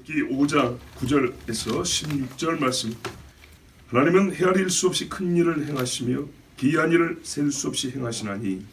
욥기 5장 9절에서 16절 말씀. 하나님은 헤아릴 수 없이 큰 일을 행하시며 기이한 일을 셀 수 없이 행하시나니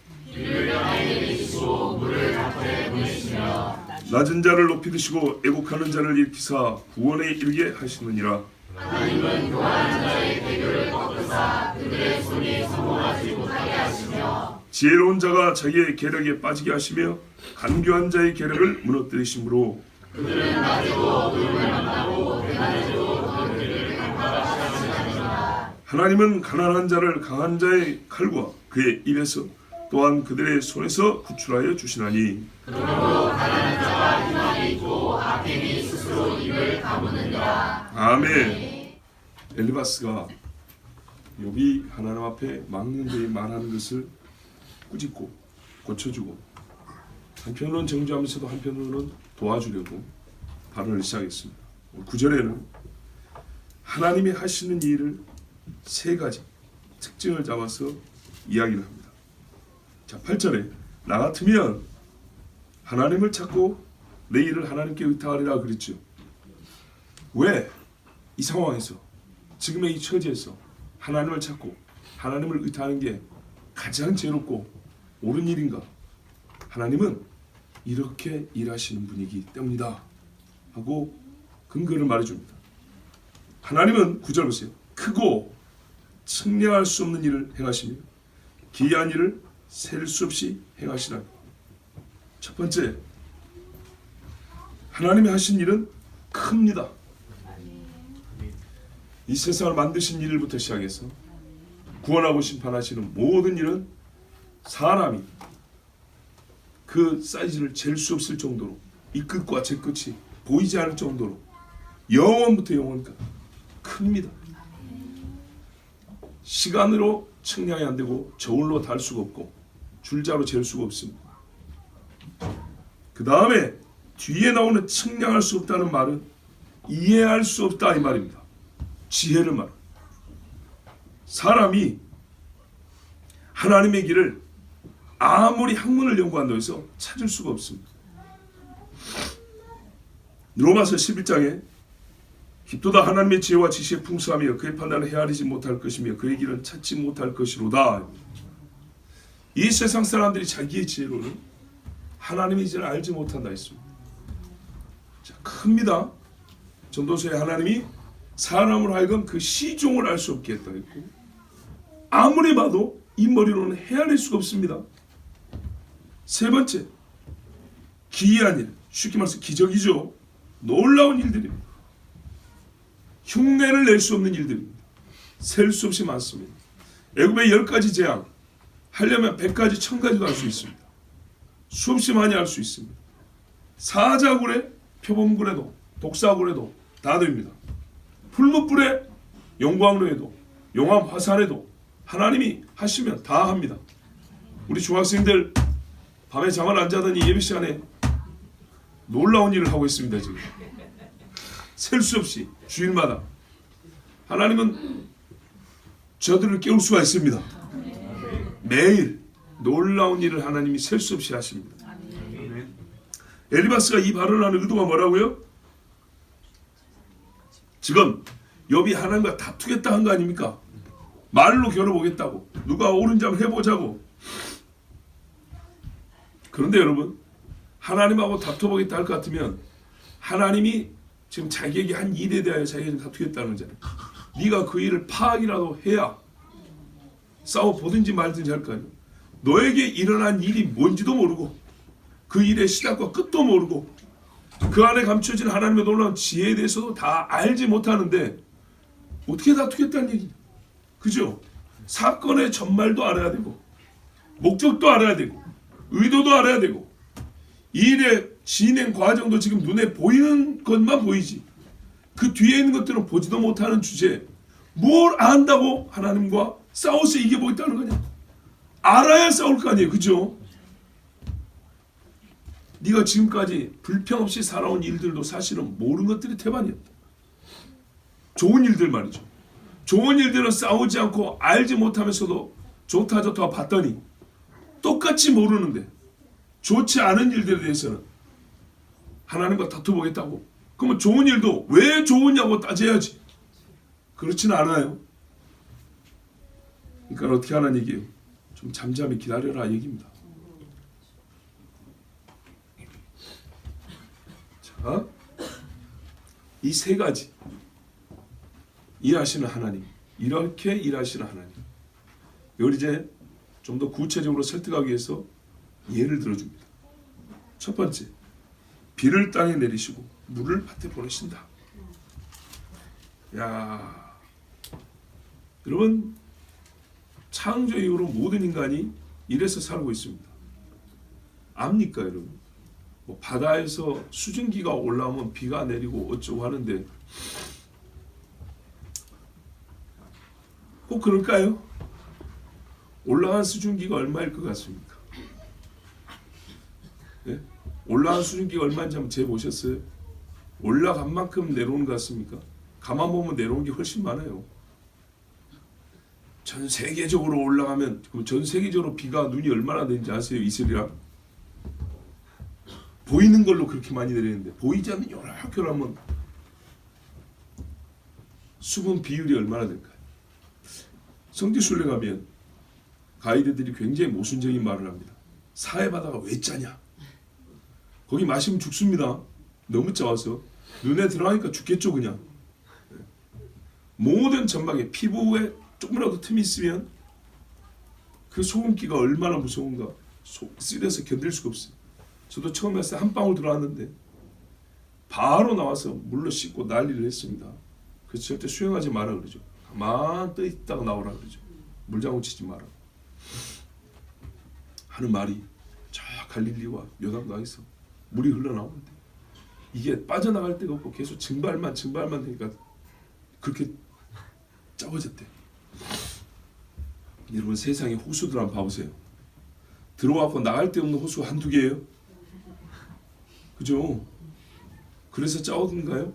낮은 자를 높이 드시고 애곡하는 자를 일으키사 구원에 이르게 하시느니라. 하나님은 교만한 자의 대교를 꺾으사 그들의 손이 성공하지 못하게 하시며 지혜로운 자가 자기의 계략에 빠지게 하시며 간교한 자의 계략을 무너뜨리심으로 그들은 낮에도 어둠을 만나고 대낮에도 그 길을 감각하시느니라. 하나님은 가난한 자를 강한 자의 칼과 그의 입에서 또한 그들의 손에서 구출하여 주시나니 그러므로 가난한 자가 희망이 있고 악인이 스스로 입을 다무느니라. 아멘. 엘리바스가 욥이 하나님 앞에 막는 데에 말하는 것을 꾸짖고 고쳐주고 한편으로는 정죄하면서도 한편으로는 도와주려고 발언을 시작했습니다. 9절에는 하나님이 하시는 일을 세 가지 특징을 잡아서 이야기를 합니다. 자, 8절에 나 같으면 하나님을 찾고 내 일을 하나님께 의탁하리라 그랬죠. 왜 이 상황에서 지금의 이 처지에서 하나님을 찾고 하나님을 의탁하는 게 가장 지혜롭고 옳은 일인가? 하나님은 이렇게 일하시는 분이기 때문이다 하고 근거를 말해줍니다. 하나님은 9절 보세요. 크고 측량할 수 없는 일을 행하시며 기이한 일을 셀 수 없이 행하시나니. 첫 번째, 하나님이 하신 일은 큽니다. 이 세상을 만드신 일부터 시작해서 구원하고 심판하시는 모든 일은 사람이 그 사이즈를 잴 수 없을 정도로 이 끝과 제 끝이 보이지 않을 정도로 영원부터 영원까지 큽니다. 시간으로 측량이 안 되고 저울로 달 수가 없고 줄자로 잴 수가 없습니다. 그 다음에 뒤에 나오는 측량할 수 없다는 말은 이해할 수 없다 이 말입니다. 지혜를 말합니다. 사람이 하나님의 길을 아무리 학문을 연구한다고 해서 찾을 수가 없습니다. 로마서 11장에 깊도다 하나님의 지혜와 지식의 풍성하며 그의 판단을 헤아리지 못할 것이며 그의 길은 찾지 못할 것이로다. 이 세상 사람들이 자기의 지혜로는 하나님의 지혜를 알지 못한다 했습니다. 자, 큽니다. 전도서에 하나님이 사람으로 하여금 그 시종을 알 수 없게 했다 했고 아무리 봐도 이 머리로는 헤아릴 수가 없습니다. 세 번째, 기이한 일, 쉽게 말해서 기적이죠. 놀라운 일들입니다. 흉내를 낼 수 없는 일들입니다. 셀 수 없이 많습니다. 애굽의 10가지 재앙 하려면 100가지, 1000가지도 할 수 있습니다. 수없이 많이 할 수 있습니다. 사자굴에, 표범굴에도, 독사굴에도 다 됩니다. 풀무불에, 용광로에도, 용암 화산에도 하나님이 하시면 다 합니다. 우리 중학생들 밤에 잠을 안 자더니 예배 시간에 놀라운 일을 하고 있습니다. 지금 셀 수 없이 주일마다 하나님은 저들을 깨울 수가 있습니다. 매일 놀라운 일을 하나님이 셀 수 없이 하십니다. 엘리바스가 이 발언하는 의도가 뭐라고요? 지금 욥이 하나님과 다투겠다 한 거 아닙니까? 말로 겨뤄보겠다고, 누가 옳은지 한번 해보자고. 그런데 여러분, 하나님하고 다투보겠다 할 것 같으면 하나님이 지금 자기에게 한 일에 대하여 자기가 다투겠다는 거잖아요. 네가 그 일을 파악이라도 해야 싸워보든지 말든지 할 거 아니에요. 너에게 일어난 일이 뭔지도 모르고 그 일의 시작과 끝도 모르고 그 안에 감춰진 하나님의 놀라운 지혜에 대해서도 다 알지 못하는데 어떻게 다투겠다는 얘기냐. 그죠? 사건의 전말도 알아야 되고 목적도 알아야 되고 의도도 알아야 되고 이 일의 진행 과정도 지금 눈에 보이는 것만 보이지 그 뒤에 있는 것들은 보지도 못하는 주제에 뭘 안다고 하나님과 싸워서 이겨보겠다는 거냐. 알아야 싸울 거 아니에요. 그죠? 네가 지금까지 불평 없이 살아온 일들도 사실은 모르는 것들이 태반이었다. 좋은 일들 말이죠. 좋은 일들은 싸우지 않고 알지 못하면서도 좋다 좋다 봤더니 똑같이 모르는데 좋지 않은 일들에 대해서는 하나님과 다투보겠다고 그러면 좋은 일도 왜 좋으냐고 따져야지. 그렇지는 않아요. 그러니까 어떻게 하라는 얘기예요? 좀 잠잠히 기다려라 얘기입니다. 자, 이 세 가지 일하시는 하나님, 이렇게 일하시는 하나님. 이걸 이제 좀 더 구체적으로 설득하기 위해서 예를 들어줍니다. 첫 번째, 비를 땅에 내리시고 물을 밭에 보내신다. 야, 여러분, 창조 이후로 모든 인간이 이래서 살고 있습니다. 압니까, 여러분? 뭐 바다에서 수증기가 올라오면 비가 내리고 어쩌고 하는데 꼭 그럴까요? 올라간 수증기가 얼마일 것 같습니까? 네? 올라간 수증기가 얼마인지 한번 재보셨어요? 올라간 만큼 내려오는 것 같습니까? 가만 보면 내려오는 게 훨씬 많아요. 전 세계적으로 올라가면 전 세계적으로 비가 눈이 얼마나 되는지 아세요? 이슬이랑 보이는 걸로 그렇게 많이 내리는데 보이지 않는 요렇게 하면 수분 비율이 얼마나 될까요? 성지순례 가면 가이드들이 굉장히 모순적인 말을 합니다. 사해바다가 왜 짜냐? 거기 마시면 죽습니다. 너무 짜서 눈에 들어가니까 죽겠죠 그냥. 모든 전방에 피부에 조금이라도 틈이 있으면 그 소금기가 얼마나 무서운가 쓰려서 견딜 수가 없어요. 저도 처음에 왔을 때 한 방울 들어왔는데 바로 나와서 물로 씻고 난리를 했습니다. 그래서 절대 수영하지 마라 그러죠. 가만 떠 있다가 나오라 그러죠. 물장구 치지 마라 하는 말이 저 갈릴리와 요단강에서 물이 흘러나오는데 이게 빠져나갈 데가 없고 계속 증발만 되니까 그렇게 작아졌대. 여러분 세상에 호수들 한번 봐보세요. 들어와서 나갈 데 없는 호수가 한두 개예요. 그죠? 그래서 작은가요?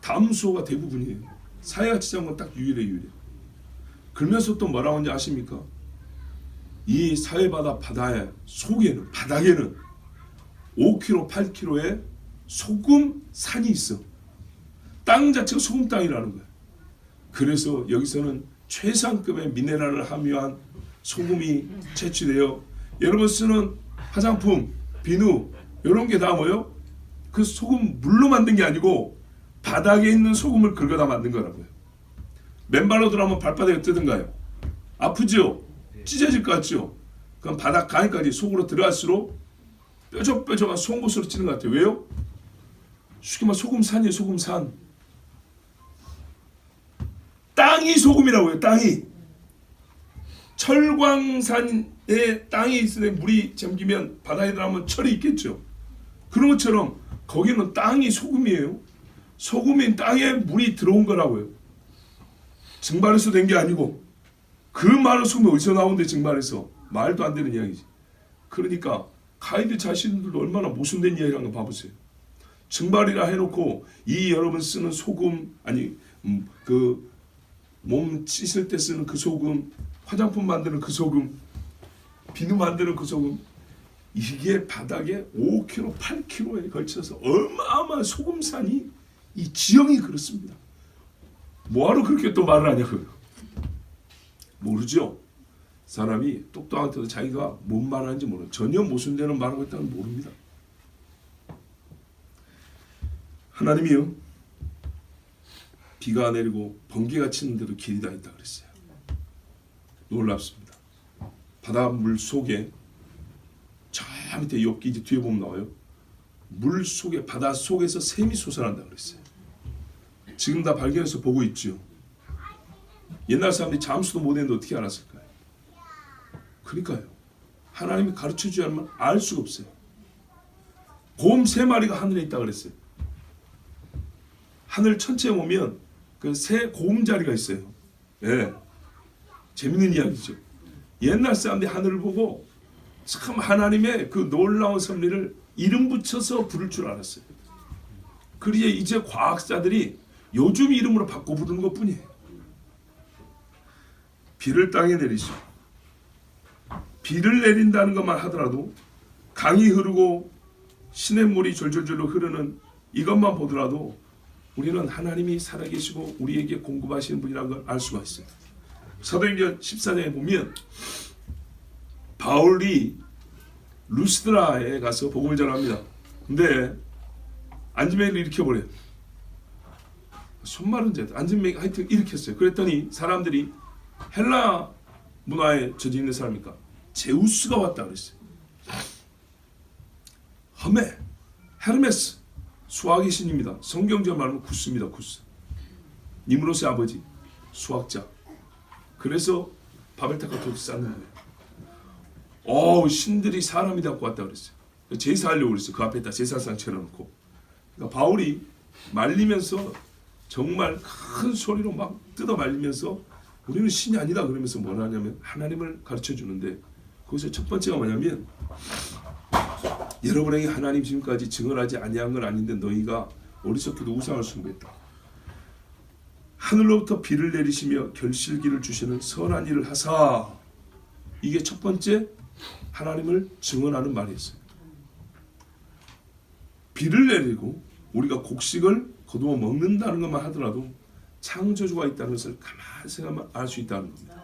담수호가 대부분이에요. 사해같이 작은 건 딱 유일해. 그러면서 또 뭐라고 하는지 아십니까? 이 사해바다 바다의 속에는 바닥에는 5km, 8km의 소금 산이 있어. 땅 자체가 소금 땅이라는 거야. 그래서 여기서는 최상급의 미네랄을 함유한 소금이 채취되어 여러분 쓰는 화장품, 비누 이런 게 다 뭐요? 그 소금 물로 만든 게 아니고 바닥에 있는 소금을 긁어다 만든 거라고요. 맨발로 들어가면 발바닥이 뜨든가요? 아프죠? 찢어질 것 같죠? 그럼 바닥 가니까지 속으로 들어갈수록 뾰족뾰족한 송곳으로 찌는 것 같아요. 왜요? 쉽게 말해 소금산이에요. 소금산. 땅이 소금이라고요. 땅이. 철광산에 땅이 있으면 물이 잠기면 바다에 들어가면 철이 있겠죠. 그런 것처럼 거기는 땅이 소금이에요. 소금인 땅에 물이 들어온 거라고요. 증발해서 된 게 아니고 그 많은 소금이 어디서 나오는데 증발해서 말도 안 되는 이야기지. 그러니까 가이드 자신들도 얼마나 모순된 이야기라는 거 봐보세요. 증발이라 해놓고 이 여러분 쓰는 소금 아니 그 몸 씻을 때 쓰는 그 소금, 화장품 만드는 그 소금, 비누 만드는 그 소금 이게 바닥에 5km, 8km에 걸쳐서 어마어마한 소금산이 이 지형이 그렇습니다. 뭐하러 그렇게 또 말을 하냐고요. 모르죠. 사람이 똑똑한테도 자기가 뭔 말하는지 모르요. 전혀 모순되는 말하고 있다는 모릅니다. 하나님이요. 비가 내리고 번개가 치는데도 길이 다 있다 그랬어요. 놀랍습니다. 바닷물 속에 저 밑에 욥기 이제 뒤에 보면 나와요. 물 속에 바다 속에서 샘이 솟아난다 그랬어요. 지금 다 발견해서 보고 있죠. 옛날 사람들이 잠수도 못했는데 어떻게 알았을까요? 그러니까요. 하나님이 가르쳐주지 않으면 알 수가 없어요. 곰 3마리가 하늘에 있다 그랬어요. 하늘 천체에 보면 그 새 고음자리가 있어요. 예, 재밌는 이야기죠. 옛날 사람들이 하늘을 보고 참 하나님의 그 놀라운 섭리를 이름 붙여서 부를 줄 알았어요. 그리고 이제 과학자들이 요즘 이름으로 바꿔 부르는 것뿐이에요. 비를 땅에 내리시고 비를 내린다는 것만 하더라도 강이 흐르고 시냇물이 졸졸졸 흐르는 이것만 보더라도 우리는 하나님이 살아계시고 우리에게 공급하시는 분이라는 걸 알 수가 있어요. 사도행전 14장에 보면 바울이 루스드라에 가서 복음을 전합니다. 근데 안진뱅이를 일으켜버려요. 손마른 자 안진뱅이 하여튼 일으켰어요. 그랬더니 사람들이 헬라 문화에 젖어 있는 사람이니까 제우스가 왔다 그랬어요. 허메, 헤르메스, 수학의 신입니다. 성경적으로 말하면 구스입니다. 구스. 니무로스의 아버지, 수학자. 그래서 바벨탑 같은 거 쌓는 거예요. 신들이 사람이 갖고 왔다 그랬어요. 제사하려고 그랬어요. 그 앞에다 제사상 차려놓고. 그러니까 바울이 말리면서 정말 큰 소리로 막 뜯어 말리면서 우리는 신이 아니다 그러면서 뭐라 하냐면 하나님을 가르쳐 주는데, 거기서 첫 번째가 뭐냐면 여러분에게 하나님 지금까지 증언하지 아니한 건 아닌데 너희가 어리석게도 우상을 숭배했다. 하늘로부터 비를 내리시며 결실기를 주시는 선한 일을 하사. 이게 첫 번째 하나님을 증언하는 말이었어요. 비를 내리고 우리가 곡식을 거두어 먹는다는 것만 하더라도 창조주가 있다는 것을 가만히 생각하면 알 수 있다는 겁니다.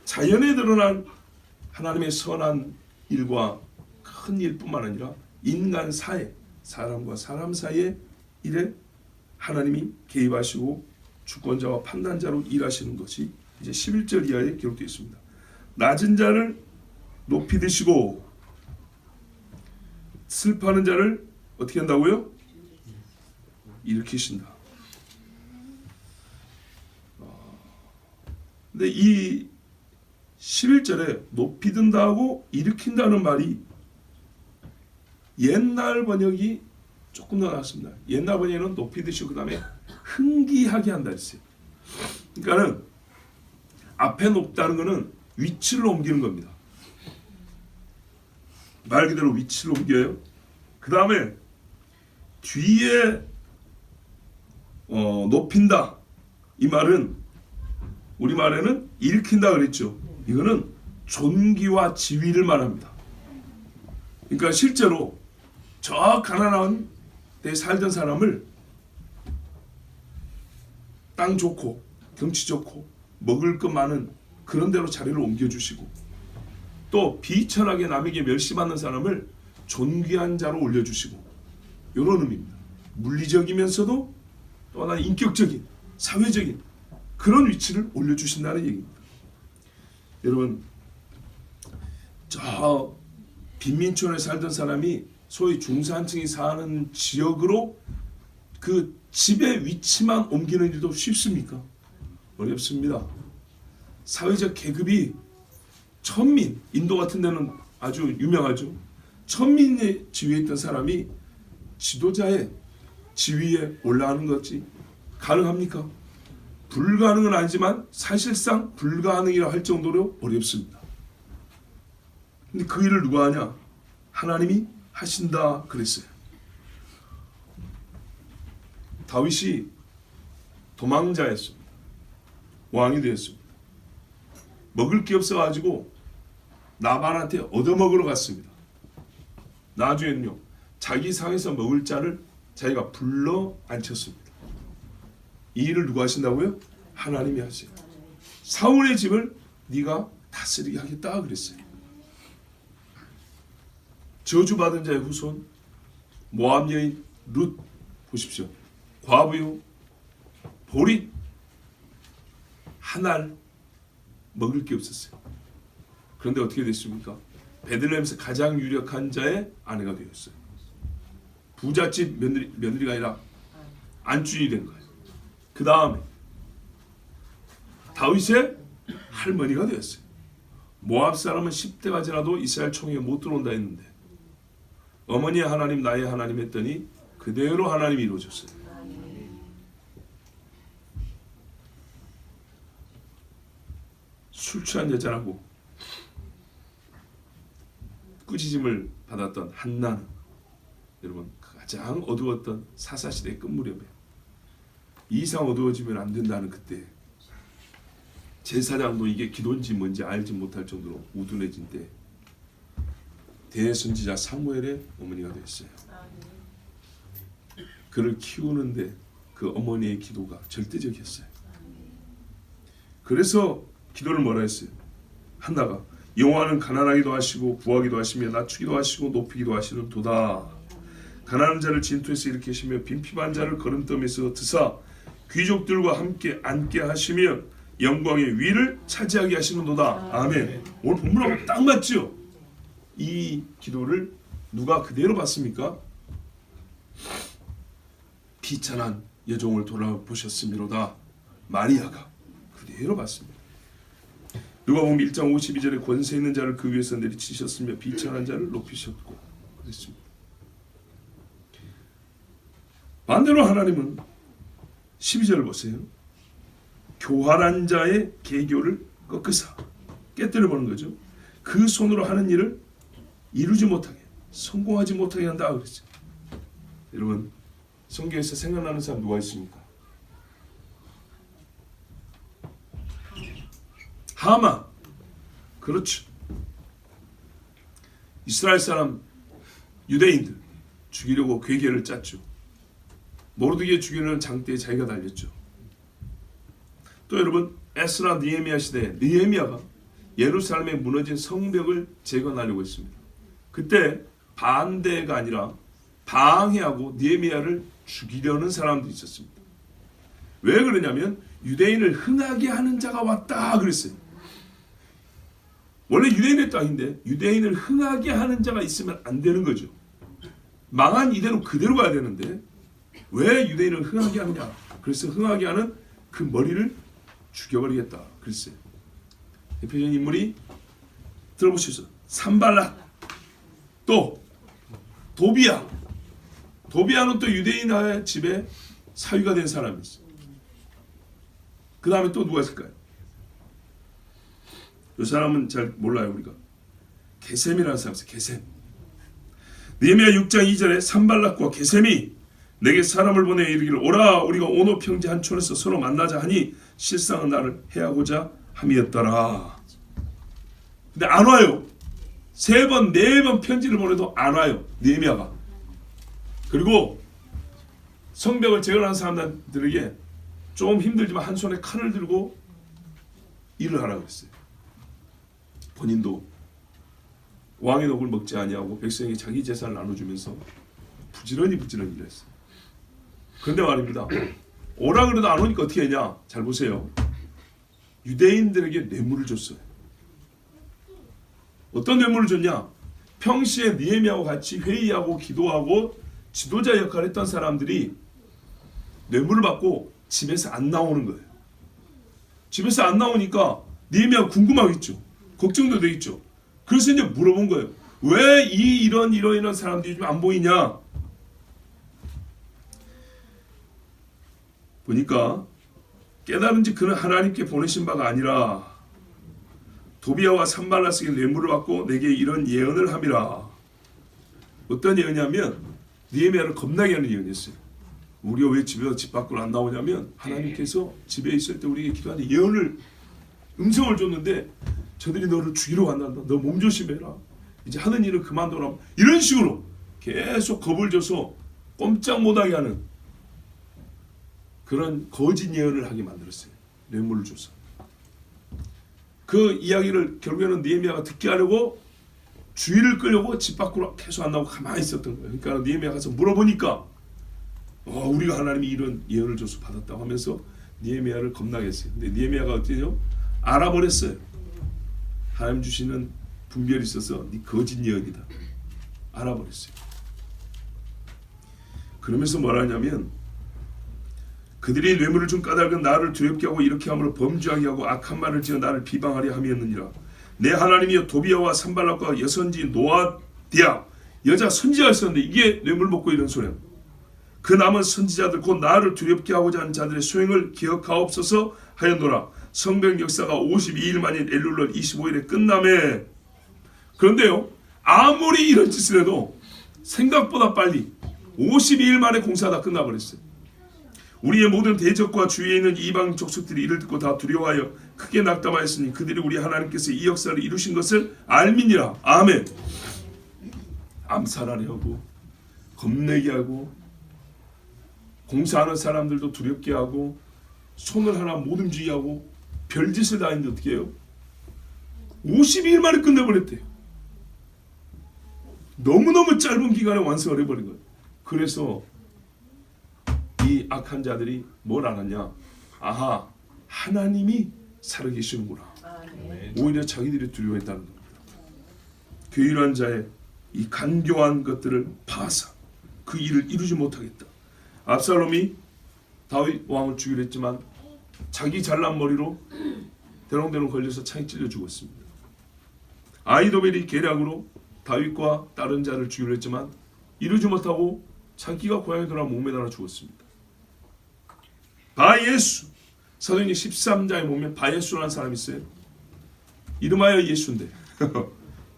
자연에 드러난 하나님의 선한 일과 큰 일뿐만 아니라 인간 사회, 사람과 사람 사이의 일에 하나님이 개입하시고 주권자와 판단자로 일하시는 것이 이제 11절 이하에 기록되어 있습니다. 낮은 자를 높이 드시고 슬퍼하는 자를 어떻게 한다고요? 일으키신다. 근데 이 11절에 높이 든다고 일으킨다는 말이 옛날 번역이 조금 더 낫습니다. 옛날 번역에는 높이 드시고 그 다음에 흥기하게 한다 했어요. 그러니까는 앞에 높다는 것은 위치를 옮기는 겁니다. 말 그대로 위치를 옮겨요. 그 다음에 뒤에 높인다. 이 말은 우리말에는 일으킨다 그랬죠. 이거는 존귀와 지위를 말합니다. 그러니까 실제로 저 가난한 데 살던 사람을 땅 좋고 경치 좋고 먹을 것 많은 그런 데로 자리를 옮겨주시고, 또 비천하게 남에게 멸시받는 사람을 존귀한 자로 올려주시고, 이런 의미입니다. 물리적이면서도 또 하나 인격적인 사회적인 그런 위치를 올려주신다는 얘기입니다. 여러분, 저 빈민촌에 살던 사람이 소위 중산층이 사는 지역으로 그 집의 위치만 옮기는 일도 쉽습니까? 어렵습니다. 사회적 계급이 천민, 인도 같은 데는 아주 유명하죠. 천민의 지위에 있던 사람이 지도자의 지위에 올라가는 것이 가능합니까? 불가능은 아니지만 사실상 불가능이라 할 정도로 어렵습니다. 근데 그 일을 누가 하냐? 하나님이 하신다 그랬어요. 다윗이 도망자였습니다. 왕이 되었습니다. 먹을 게 없어가지고 나발한테 얻어먹으러 갔습니다. 나중에는요, 자기 상에서 먹을 자를 자기가 불러 앉혔습니다. 이 일을 누가 하신다고요? 하나님이 하세요. 사울의 집을 네가 다스리게 하겠다 그랬어요. 저주받은 자의 후손 모압 여인 룻 보십시오. 과부요, 보리 한 알 먹을 게 없었어요. 그런데 어떻게 됐습니까? 베들레헴에서 가장 유력한 자의 아내가 되었어요. 부잣집 며느리가 아니라 안주인이 된 거예요. 그 다음에 다윗의 할머니가 되었어요. 모압 사람은 10대가 지나도 이스라엘 총회에 못 들어온다 했는데 어머니의 하나님 나의 하나님 했더니 그대로 하나님이 이루어졌어요. 술 취한 여자라고 꾸짖음을 받았던 한나는 여러분 가장 어두웠던 사사시대의 끝무렵에 이 이상 어두워지면 안 된다는 그때 제사장도 이게 기도인지 뭔지 알지 못할 정도로 우둔해진 때 대선지자 사무엘의 어머니가 됐어요. 그를 키우는데 그 어머니의 기도가 절대적이었어요. 그래서 기도를 뭐라 했어요? 한나가 여호와는 가난하기도 하시고 부하기도 하시며 낮추기도 하시고 높이기도 하시는 도다. 가난한 자를 진토에서 일으키시며 빈핍한 자를 거름더미에서 드사 귀족들과 함께 앉게 하시며 영광의 위를 차지하게 하시는도다. 아멘. 오늘 본문하고 딱 맞죠? 이 기도를 누가 그대로 받습니까? 비천한 여종을 돌아보셨음이로다. 마리아가 그대로 받습니다. 누가복음 1장 52절에 권세 있는 자를 그 위에서 내리치셨으며 비천한 자를 높이셨고 그랬습니다. 반대로 하나님은 12절 보세요. 교활한 자의 계교를 꺾으사 깨뜨려 보는 거죠. 그 손으로 하는 일을 이루지 못하게 성공하지 못하게 한다 그랬죠. 여러분 성경에서 생각나는 사람 누가 있습니까? 하만. 그렇죠. 이스라엘 사람 유대인들 죽이려고 괴계를 짰죠. 모르드게 죽이려는 장대에 자기가 달렸죠. 또 여러분 에스라 느헤미야 시대에 느헤미야가 예루살렘에 무너진 성벽을 재건하려고 했습니다. 그때 반대가 아니라 방해하고 느헤미야를 죽이려는 사람도 있었습니다. 왜 그러냐면 유대인을 흥하게 하는 자가 왔다 그랬어요. 원래 유대인의 땅인데 유대인을 흥하게 하는 자가 있으면 안 되는 거죠. 망한 이대로 그대로 가야 되는데 왜 유대인을 흥하게 하느냐. 그래서 흥하게 하는 그 머리를 죽여버리겠다 그랬어요. 대표적인 인물이 들어보시죠. 산발랏, 또 도비야. 도비야는 또 유대인의 집에 사위가 된 사람이 있어요. 그 다음에 또 누가 있을까요? 이 사람은 잘 몰라요 우리가. 게셈이라는 사람이 있어요. 게셈. 느헤미야 6장 2절에 산발락과 게셈이 내게 사람을 보내 이르기를 오라 우리가 오노 평지 한 촌에서 서로 만나자 하니 실상은 나를 해하고자 함이었더라. 근데 안 와요. 3번 4번 편지를 보내도 안 와요. 느헤미야가. 그리고 성벽을 재건하는 사람들에게 좀 힘들지만 한 손에 칼을 들고 일을 하라고 했어요. 본인도 왕의 녹을 먹지 아니하고 백성에게 자기 재산을 나눠주면서 부지런히 일을 했어요. 그런데 말입니다. 오라 그래도 안 오니까 어떻게 했냐? 잘 보세요. 유대인들에게 뇌물을 줬어요. 어떤 뇌물을 줬냐? 평시에 느헤미야와 같이 회의하고 기도하고 지도자 역할을 했던 사람들이 뇌물을 받고 집에서 안 나오는 거예요. 집에서 안 나오니까 느헤미야가 궁금하겠죠. 걱정도 되겠죠. 그래서 이제 물어본 거예요. 왜 이런 사람들이 좀 안 보이냐? 보니까 깨달은지 그는 하나님께 보내신 바가 아니라 도비야와 산발랏에게 뇌물을 받고 내게 이런 예언을 함이라. 어떤 예언이냐면 느헤미야를 겁나게 하는 예언이었어요. 우리가 왜 집에서 집 밖으로 안 나오냐면 하나님께서 집에 있을 때 우리에게 기도하는 예언을 음성을 줬는데 저들이 너를 죽이러 간단다. 너 몸 조심해라. 이제 하는 일을 그만둬라. 이런 식으로 계속 겁을 줘서 꼼짝 못하게 하는 그런 거짓 예언을 하게 만들었어요. 뇌물을 줘서. 그 이야기를 결국에는 느헤미야가 듣게 하려고 주의를 끌려고 집 밖으로 계속 안 나오고 가만히 있었던 거예요. 그러니까 느헤미야가 가서 물어보니까 우리가 하나님이 이런 예언을 줘서 받았다고 하면서 느헤미야를 겁나게 했어요. 근데 느헤미야가 어때요? 알아버렸어요. 하나님 주시는 분별이 있어서 네 거짓 예언이다. 알아버렸어요. 그러면서 뭐라 하냐면 그들이 뇌물을 준 까닭은 나를 두렵게 하고 이렇게 함으로 범죄하게 하고 악한 말을 지어 나를 비방하려 함이었느니라. 내 하나님이여 도비야와 산발락과 여선지 노아디아 여자 선지자가 있었는데 이게 뇌물 먹고 이런 소리야. 그 남은 선지자들 곧 나를 두렵게 하고자 하는 자들의 소행을 기억하옵소서 하였노라. 성벽 역사가 52일 만인 엘룰월 25일에 끝남에. 그런데요 아무리 이런 짓을 해도 생각보다 빨리 52일 만에 공사가 끝나버렸어요. 우리의 모든 대적과 주위에 있는 이방 족속들이 이를 듣고 다 두려워하여 크게 낙담하였으니 그들이 우리 하나님께서 이 역사를 이루신 것을 알미니라. 아멘. 암살하려 하고 겁내게 하고 공사하는 사람들도 두렵게 하고 손을 하나 못 움직이게 하고 별짓을 다 했는데 어떻게 해요? 52일 만에 끝내버렸대요. 너무너무 짧은 기간에 완성을 해버린 거예요. 그래서 이 악한 자들이 뭘 알았냐? 아하, 하나님이 살아계시는구나. 오히려 자기들이 두려워했다는 겁니다. 괴일한 자의 이 간교한 것들을 파사 그 일을 이루지 못하겠다. 압살롬이 다윗 왕을 죽이려 했지만 자기 잘난 머리로 대롱대롱 걸려서 창에 찔려 죽었습니다. 아히도벨이 계략으로 다윗과 다른 자를 죽이려 했지만 이루지 못하고 자기가 고향에 돌아 목매 달아 죽었습니다. 바예수, 사도행전 13장에 보면 바예수라는 사람이 있어요. 이름하여 예수인데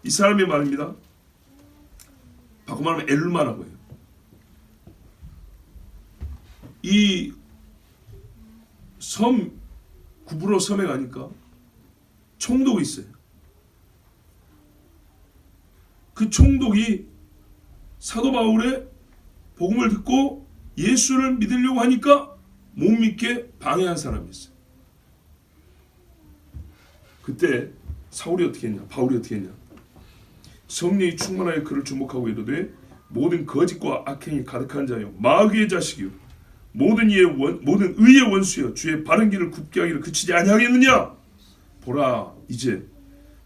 이 사람이 말입니다. 바꿔 말하면 엘루마라고 해요. 이 섬 구브로 섬에 가니까 총독이 있어요. 그 총독이 사도 바울의 복음을 듣고 예수를 믿으려고 하니까 못 믿게 방해한 사람이 있어요. 그때 사울이 어떻게 했냐? 바울이 어떻게 했냐? 성령이 충만하여 그를 주목하고 이르되 모든 거짓과 악행이 가득한 자여 마귀의 자식이요 모든 의의 원수여 주의 바른 길을 굽게 하기를 그치지 아니하겠느냐? 보라 이제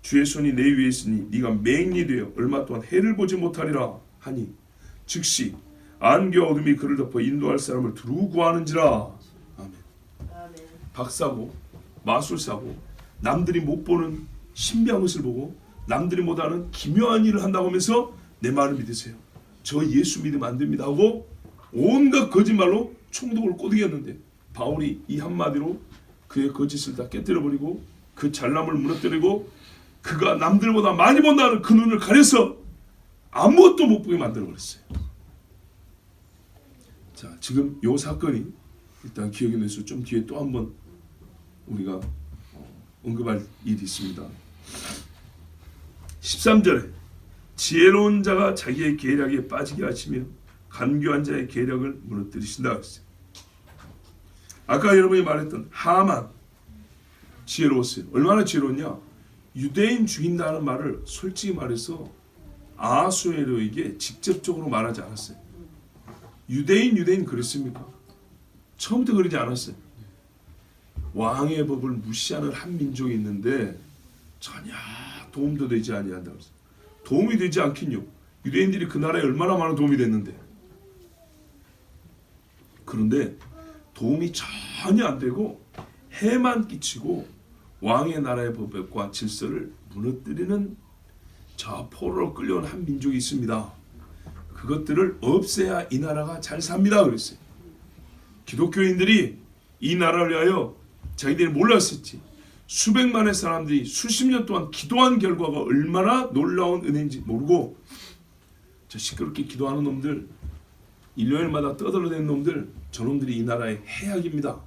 주의 손이 내 위에 있으니 네가 맹인이 되어 얼마 동안 해를 보지 못하리라 하니 즉시 안개와 어둠이 그를 덮어 인도할 사람을 두루 구하는지라. 아멘. 박사고 마술사고 남들이 못 보는 신비한 것을 보고 남들이 못하는 기묘한 일을 한다고 하면서 내 말을 믿으세요. 저 예수 믿으면 안 됩니다 하고 온갖 거짓말로 총독을 꼬드겼는데 바울이 이 한마디로 그의 거짓을 다 깨뜨려버리고 그 잘남을 무너뜨리고 그가 남들보다 많이 본다는 그 눈을 가려서 아무것도 못 보게 만들어버렸어요. 자, 지금 이 사건이 일단 기억에 내서 좀 뒤에 또 한번 우리가 언급할 일이 있습니다. 13절에 지혜로운 자가 자기의 계략에 빠지게 하시며 간교한 자의 계략을 무너뜨리신다 했어요. 아까 여러분이 말했던 하만 지혜로웠어요. 얼마나 지혜로웠냐? 유대인 죽인다는 말을 솔직히 말해서 아하수에로에게 직접적으로 말하지 않았어요. 유대인 그랬습니까? 처음부터 그러지 않았어요. 왕의 법을 무시하는 한 민족이 있는데 전혀 도움도 되지 아니한다 그랬어요. 도움이 되지 않긴요. 유대인들이 그 나라에 얼마나 많은 도움이 됐는데. 그런데 도움이 전혀 안 되고 해만 끼치고 왕의 나라의 법과 질서를 무너뜨리는 저 포로로 끌려온 한 민족이 있습니다. 그것들을 없애야 이 나라가 잘 삽니다 그랬어요. 기독교인들이 이 나라를 위하여 자기들이 몰랐었지. 수백만의 사람들이 수십 년 동안 기도한 결과가 얼마나 놀라운 은혜인지 모르고 저 시끄럽게 기도하는 놈들, 일요일마다 떠들어대는 놈들, 저놈들이 이 나라의 해악입니다.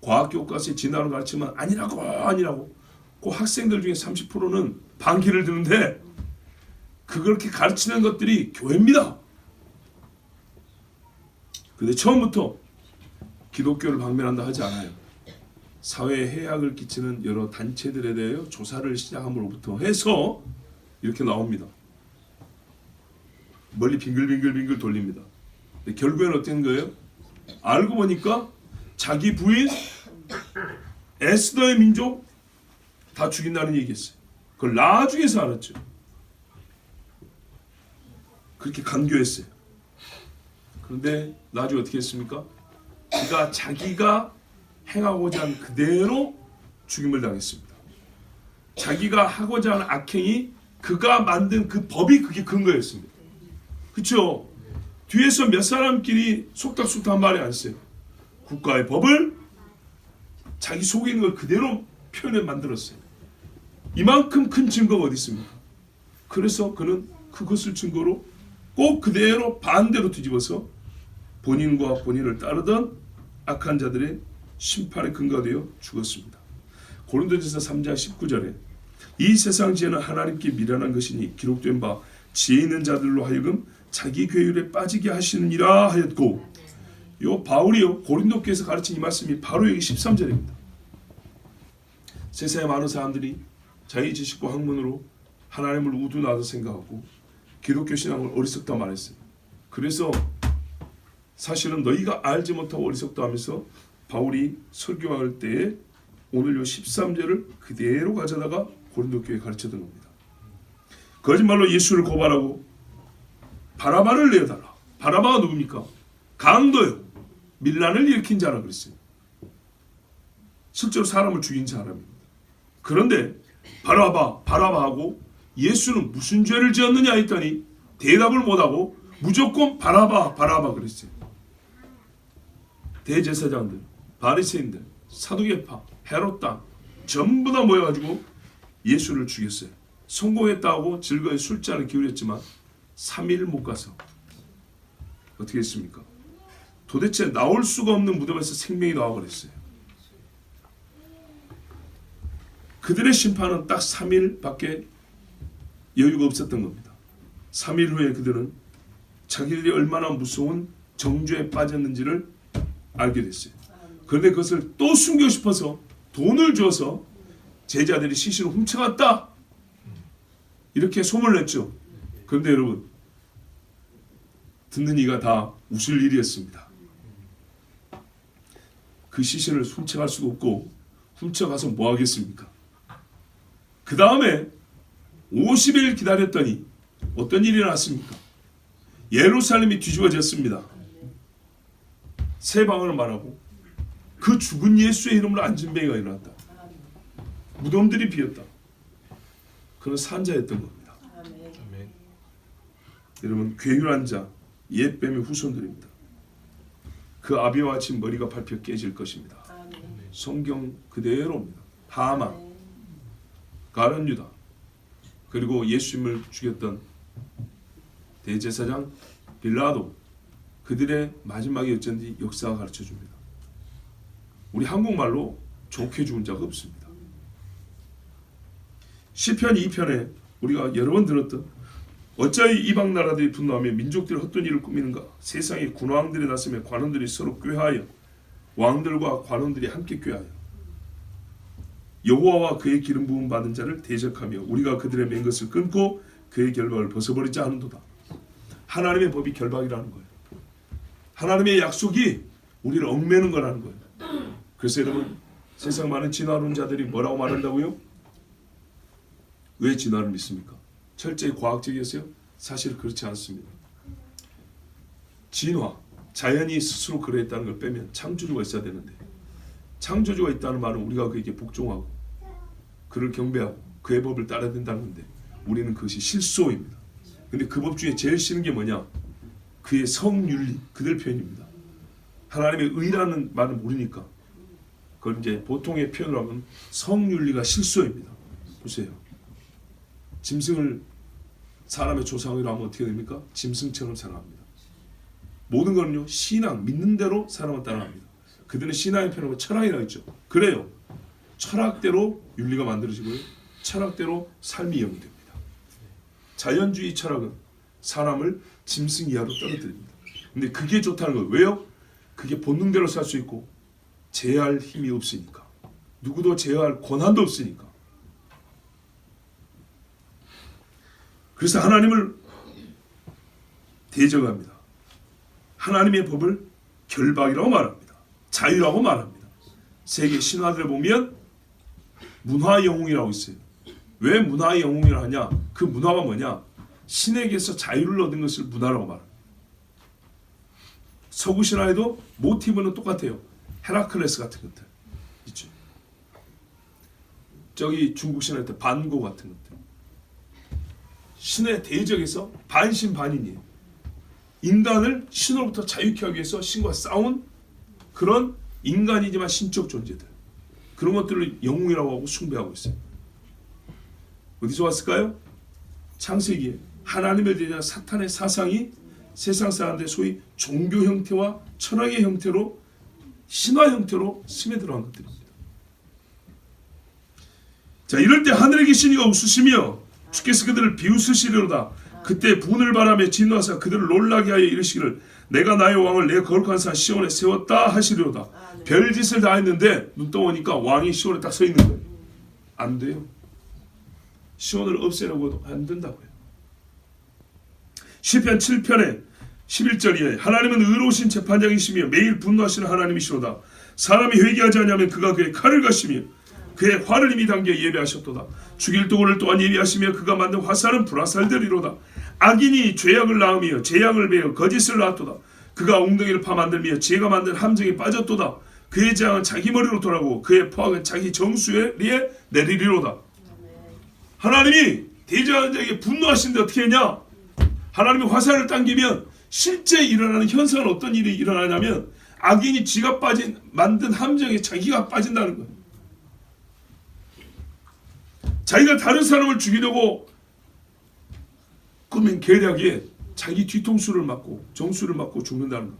과학교과서에 진화론을 가르치면 아니라고 그 학생들 중에 30%는 반기를 드는데 그렇게 가르치는 것들이 교회입니다. 근데 처음부터 기독교를 방면한다 하지 않아요. 사회에 해악을 끼치는 여러 단체들에 대하여 조사를 시작함으로부터 해서 이렇게 나옵니다. 멀리 빙글빙글 돌립니다. 근데 결국에는 어떤 거예요? 알고 보니까 자기 부인 에스더의 민족 다 죽인다는 얘기였어요. 그걸 나중에서 알았죠. 그렇게 간교했어요. 그런데 나중에 어떻게 했습니까? 그가 자기가 행하고자 한 그대로 죽임을 당했습니다. 자기가 하고자 하는 악행이 그가 만든 그 법이 그게 근거였습니다. 그렇죠? 뒤에서 몇 사람끼리 속닥속닥한 말이 안 써요. 국가의 법을 자기 속에 있는 걸 그대로 표현해 만들었어요. 이만큼 큰 증거가 어디 있습니까? 그래서 그는 그것을 증거로 꼭 그대로 반대로 뒤집어서 본인과 본인을 따르던 악한 자들의 심판의 근거가 되어 죽었습니다. 고린도전서 3장 19절에 이 세상 지혜는 하나님께 미련한 것이니 기록된 바 지혜 있는 자들로 하여금 자기 괴율에 빠지게 하시느니라 하였고 요 바울이요 고린도 교회에서 가르친 이 말씀이 바로 여기 13절입니다. 세상에 많은 사람들이 자기 지식과 학문으로 하나님을 우두나도 생각하고 기독교 신앙을 어리석다 말했어요. 그래서 사실은 너희가 알지 못하고 어리석다 하면서 바울이 설교할 때에 오늘 요 13절을 그대로 가져다가 고린도 교회에 가르쳤던 겁니다. 거짓말로 예수를 고발하고 바라바를 내어달라. 바라바가 누굽니까? 강도요. 밀란을 일으킨 자라 그랬어요. 실제로 사람을 죽인 사람입니다. 그런데 바라바하고 예수는 무슨 죄를 지었느냐 했더니 대답을 못하고 무조건 바라바 그랬어요. 대제사장들, 바리새인들, 사두개파, 헤롯당 전부 다 모여가지고 예수를 죽였어요. 성공했다고 즐거이 술잔을 기울였지만 3일 못 가서 어떻게 했습니까? 도대체 나올 수가 없는 무덤에서 생명이 나와버렸어요. 그들의 심판은 딱 3일밖에 여유가 없었던 겁니다. 3일 후에 그들은 자기들이 얼마나 무서운 정죄에 빠졌는지를 알게 됐어요. 그런데 그것을 또 숨기고 싶어서 돈을 줘서 제자들이 시신을 훔쳐갔다 이렇게 소문을 냈죠. 그런데 여러분 듣는 이가 다 웃을 일이었습니다. 그 시신을 훔쳐갈 수도 없고 훔쳐가서 뭐 하겠습니까? 그 다음에 50일 기다렸더니 어떤 일이 났습니까? 예루살렘이 뒤집어졌습니다. 세 방언을 말하고 그 죽은 예수의 이름으로 안진뱅이가 일어났다. 무덤들이 비었다. 그는 산자였던 겁니다. 아멘. 여러분 괴율한 자 옛뱀의 후손들입니다. 그 아비와 같이 머리가 밟혀 깨질 것입니다. 성경 그대로입니다. 하만, 가룟 유다, 그리고 예수님을 죽였던 대제사장 빌라도, 그들의 마지막이 어쩐지 역사가 가르쳐줍니다. 우리 한국말로 좋게 죽은 자가 없습니다. 시편 2편에 우리가 여러 번 들었던 어찌하여 이방 나라들이 분노하며 민족들이 헛된 일을 꾸미는가? 세상의 군왕들이 났으며 관원들이 서로 꾀하여 왕들과 관원들이 함께 꾀하여 여호와와 그의 기름 부음 받은 자를 대적하며 우리가 그들의 맨 것을 끊고 그의 결박을 벗어버리자 하는도다. 하나님의 법이 결박이라는 거예요. 하나님의 약속이 우리를 얽매는 거라는 거예요. 그래서 여러분 세상 많은 진화론 자들이 뭐라고 말한다고요? 왜 진화를 믿습니까? 철저히 과학적이었어요? 사실 그렇지 않습니다. 진화, 자연이 스스로 그랬다는 걸 빼면 창조주가 있어야 되는데 창조주가 있다는 말은 우리가 그에게 복종하고 그를 경배하고 그의 법을 따라야 된다는 건데 우리는 그것이 실소입니다. 근데 그 법 중에 제일 싫은 게 뭐냐? 그의 성윤리, 그들 표현입니다. 하나님의 의라는 말을 모르니까 그걸 이제 보통의 표현으로 하면 성윤리가 실소입니다. 보세요. 짐승을 사람의 조상으로 하면 어떻게 됩니까? 짐승처럼 살아갑니다. 모든 거는요 신앙, 믿는 대로 사람은 따라갑니다. 그들은 신앙의 표현으로 철학이라고 했죠. 그래요. 철학대로 윤리가 만들어지고요. 철학대로 삶이 영위됩니다. 자연주의 철학은 사람을 짐승 이하로 떨어뜨립니다. 근데 그게 좋다는 거예요. 왜요? 그게 본능대로 살 수 있고 제어할 힘이 없으니까. 누구도 제어할 권한도 없으니까. 그래서 하나님을 대적합니다. 하나님의 법을 결박이라고 말합니다. 자유라고 말합니다. 세계 신화들을 보면 문화 영웅이라고 있어요. 왜 문화 영웅이라 하냐? 그 문화가 뭐냐? 신에게서 자유를 얻은 것을 문화라고 말합니다. 서구 신화에도 모티브는 똑같아요. 헤라클레스 같은 것들 있죠. 저기 중국 신화에 반고 같은 것들. 신의 대적에서 반신반인이에요. 인간을 신으로부터 자유케 하기 위해서 신과 싸운 그런 인간이지만 신적 존재들. 그런 것들을 영웅이라고 하고 숭배하고 있어요. 어디서 왔을까요? 창세기에 하나님에 대한 사탄의 사상이 세상 사람들의 소위 종교 형태와 철학의 형태로 신화 형태로 스며들어간 것들입니다. 자, 이럴 때 하늘에 계신 이가 웃으시며 주께서 그들을 비웃으시리로다. 그때 분을 바라며 진노하사 그들을 놀라게 하여 이르시기를 내가 나의 왕을 내 거룩한 산 시온에 세웠다 하시리로다. 별짓을 다 했는데 눈 떠보니까 왕이 시온에 딱 서 있는 거예요. 안 돼요. 시온을 없애려고 해도 안 된다고요. 시편 7편에 11절 이하에 하나님은 의로우신 재판장이시며 매일 분노하시는 하나님이시로다. 사람이 회개하지 않으면 그가 그의 칼을 가시며 그의 활을 이미 당겨 예비하셨도다. 죽일 도구를 또한 예비하시며 그가 만든 화살은 불화살되리로다. 악인이 죄악을 낳으며 재앙을 베어 거짓을 낳았도다. 그가 웅덩이를 파 만들며 지혜가 만든 함정에 빠졌도다. 그의 재앙은 자기 머리로 돌아오고 그의 포악은 자기 정수에 내리리로다. 하나님이 대제한 자에게 분노하시는데 어떻게 했냐? 하나님이 화살을 당기면 실제 일어나는 현상은 어떤 일이 일어나냐면 악인이 지가 만든 함정에 자기가 빠진다는 거예요. 자기가 다른 사람을 죽이려고 꾸민 계략에 자기 뒤통수를 맞고 정수를 맞고 죽는다는 거예요.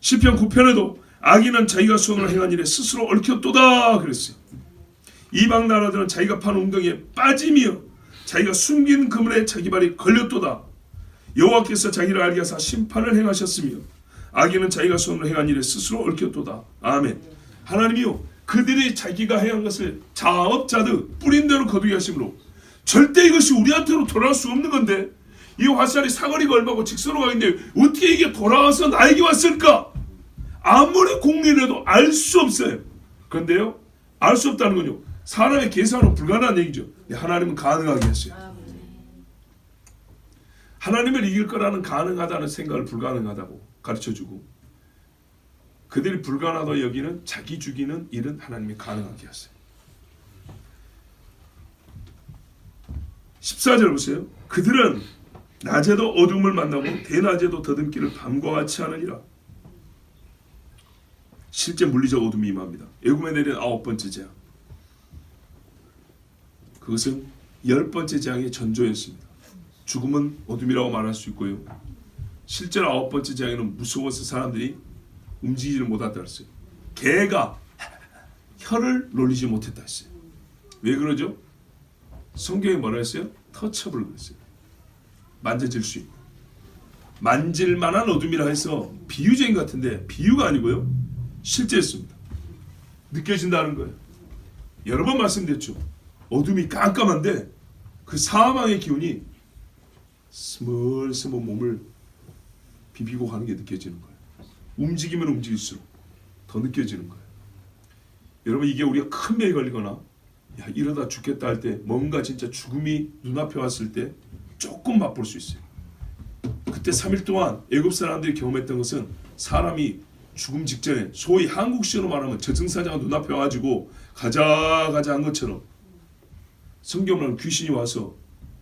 시편 9편에도 악인은 자기가 손으로 행한 일에 스스로 얽혔도다 그랬어요. 이방 나라들은 자기가 판 웅덩이에 빠지며 자기가 숨긴 그물에 자기 발이 걸렸도다. 여호와께서 자기를 알게 하사 심판을 행하셨으며 악인은 자기가 손으로 행한 일에 스스로 얽혔도다. 아멘. 하나님이요 그들이 자기가 행한 것을 자업자득 뿌린 대로 거두게 하심으로 절대 이것이 우리한테로 돌아올 수 없는 건데 이 화살이 사거리가 얼마고 직선으로 가는데 어떻게 이게 돌아와서 나에게 왔을까? 아무리 공리해도 알 수 없어요. 그런데요 알 수 없다는 건요 사람의 계산은 불가능한 얘기죠. 하나님은 가능하게 했어요. 하나님을 이길 거라는 가능하다는 생각을 불가능하다고 가르쳐주고 그들이 불가능하다고 여기는 자기 죽이는 일은 하나님이 가능하게 하세요. 14절 보세요. 그들은 낮에도 어둠을 만나고 대낮에도 더듬기를 밤과 같이 하느니라. 실제 물리적 어둠이 임합니다. 애굽에 내린 9번째 재앙. 그것은 10번째 재앙의 전조였습니다. 죽음은 어둠이라고 말할 수 있고요. 실제로 9번째 재앙에는 무서워서 사람들이 움직이지를 못했다 했어요. 개가 혀를 놀리지 못했다 했어요. 왜 그러죠? 성경에 뭐라 했어요? 터처블 그랬어요. 만져질 수 있고 만질 만한 어둠이라 해서 비유적인 것 같은데 비유가 아니고요. 실제였습니다. 느껴진다는 거예요. 여러 번 말씀드렸죠. 어둠이 깜깜한데 그 사망의 기운이 스멀스멀 몸을 비비고 가는 게 느껴지는 거예요. 움직이면 움직일수록 더 느껴지는 거예요. 여러분 이게 우리가 큰 병에 걸리거나 야 이러다 죽겠다 할 때 뭔가 진짜 죽음이 눈앞에 왔을 때 조금 맛볼 수 있어요. 그때 3일 동안 애굽 사람들이 경험했던 것은 사람이 죽음 직전에 소위 한국식으로 말하면 저승사자가 눈앞에 와가지고 가자 한 것처럼 성경은 귀신이 와서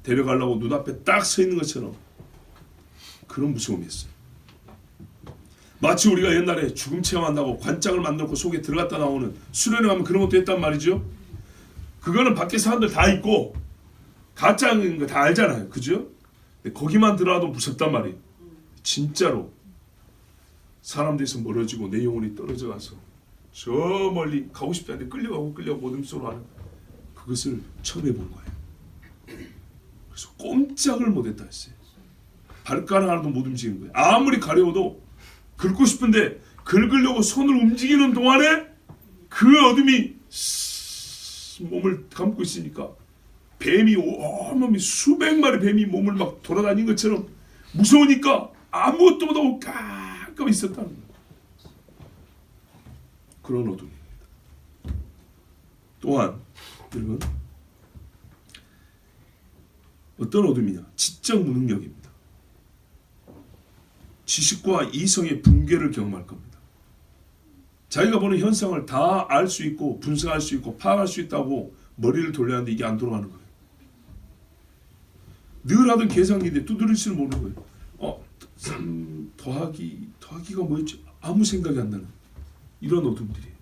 데려가려고 눈앞에 딱 서 있는 것처럼 그런 무서움이었어요. 마치 우리가 옛날에 죽음 체험한다고 관짝을 만들고 속에 들어갔다 나오는 수련회 가면 그런 것도 했단 말이죠. 그거는 밖에 사람들 다 있고 가짜인 거 다 알잖아요. 그죠? 근데 거기만 들어와도 무섭단 말이에요. 진짜로 사람들에서 멀어지고 내 영혼이 떨어져 가서 저 멀리 가고 싶지 않은데 끌려가고 어둠속으로 하는 그것을 처음 해본 거예요. 그래서 꼼짝을 못했다 했어요. 발가락 하나도 못 움직이는 거예요. 아무리 가려워도 긁고 싶은데 긁으려고 손을 움직이는 동안에 그 어둠이 몸을 감고 있으니까 뱀이 온몸이 수백 마리 뱀이 몸을 막 돌아다닌 것처럼 무서우니까 아무것도 못하고 깜깜히 있었다는 거예요. 그런 어둠입니다. 또한 여러분 어떤 어둠이냐? 지적 무능력입니다. 지식과 이성의 붕괴를 경험할 겁니다. 자기가 보는 현상을 다 알 수 있고 분석할 수 있고 파악할 수 있다고 머리를 돌렸는데 이게 안 돌아가는 거예요. 늘 하던 계산기인데 두드릴지를 모르는 거예요. 3 더하기가 뭐였지? 아무 생각이 안 나는 이런 어둠들이에요.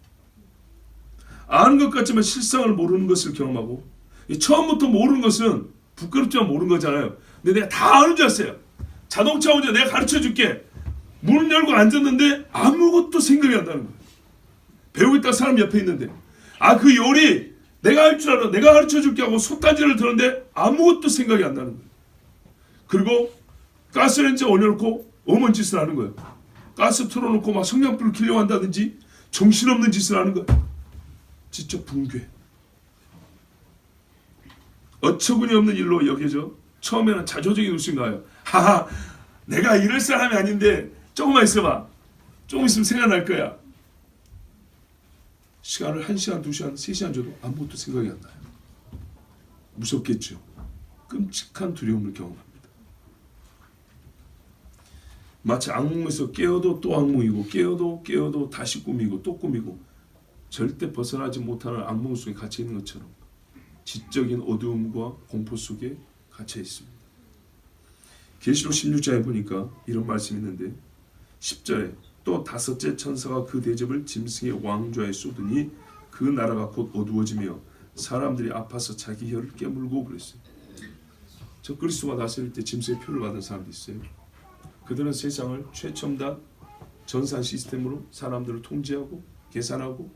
아는 것 같지만 실상을 모르는 것을 경험하고 처음부터 모르는 것은 부끄럽지만 모르는 거잖아요. 근데 내가 다 아는 줄 알았어요. 자동차 운전 내가 가르쳐줄게. 문을 열고 앉았는데 아무것도 생각이 안 나는 거예요. 배우고 있다가 사람 옆에 있는데 그 요리 내가 할 줄 알아. 내가 가르쳐줄게 하고 솥단지를 들었는데 아무것도 생각이 안 나는 거예요. 그리고 가스레인지 올려놓고 엄한 짓을 하는 거예요. 가스 틀어놓고 막 성냥불을 켜려고 한다든지 정신없는 짓을 하는 거예요. 지적 붕괴. 어처구니 없는 일로 여겨져 처음에는 자조적인 웃음이 나요. 하하, 내가 이럴 사람이 아닌데 조금만 있어봐. 조금 있으면 생각날 거야. 시간을 1시간, 2시간, 3시간 줘도 아무것도 생각이 안 나요. 무섭겠죠. 끔찍한 두려움을 경험합니다. 마치 악몽에서 깨어도 또 악몽이고 깨어도 다시 꿈이고 또 꿈이고 절대 벗어나지 못하는 악몽 속에 갇혀 있는 것처럼 지적인 어두움과 공포 속에 갇혀 있습니다. 계시록 16장에 보니까 이런 말씀이 있는데 10절에 또 다섯째 천사가 그 대접을 짐승의 왕좌에 쏟으니 그 나라가 곧 어두워지며 사람들이 아파서 자기 혀를 깨물고 그랬어요. 저 그리스도가 나설 때 짐승의 표를 받은 사람도 있어요. 그들은 세상을 최첨단 전산 시스템으로 사람들을 통제하고 계산하고,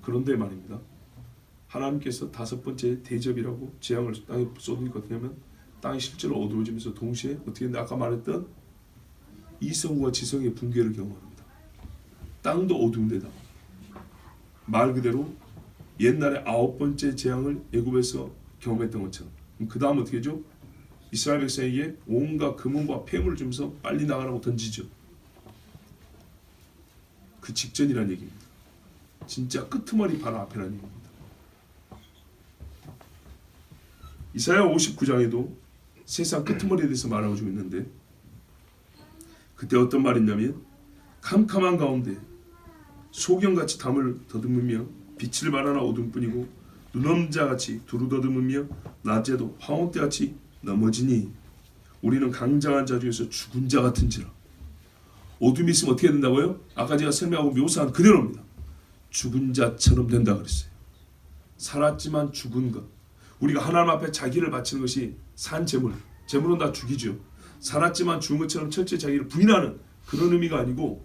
그런데 말입니다. 하나님께서 다섯 번째 대접이라고 재앙을 땅에 쏟으니까 어떻게 하면 땅이 실제로 어두워지면서 동시에 어떻게 했는데 아까 말했던 이성과 지성의 붕괴를 경험합니다. 땅도 어두운 데다 말 그대로 옛날에 9번째 재앙을 애굽에서 경험했던 것처럼 그 다음 어떻게 하죠? 이스라엘 백성에게 온갖 금은과 폐물을 주면서 빨리 나가라고 던지죠. 그 직전이라는 얘기입니다. 진짜 끄트머리 바로 앞이라는 얘기입니다. 이사야 59장에도 세상 끄트머리에 대해서 말하고 있는데 그때 어떤 말이 있냐면 캄캄한 가운데 소경같이 담을 더듬으며 빛을 발하나 어둠뿐이고 눈엄자같이 두루 더듬으며 낮에도 황혼때같이 넘어지니 우리는 강장한 자 중에서 죽은 자 같은지라. 어둠이 있으면 어떻게 된다고요? 아까 제가 설명하고 묘사한 그대로입니다. 죽은 자처럼 된다 그랬어요. 살았지만 죽은 것. 우리가 하나님 앞에 자기를 바치는 것이 산 제물. 제물은 다 죽이죠. 살았지만 죽은 것처럼 철저히 자기를 부인하는 그런 의미가 아니고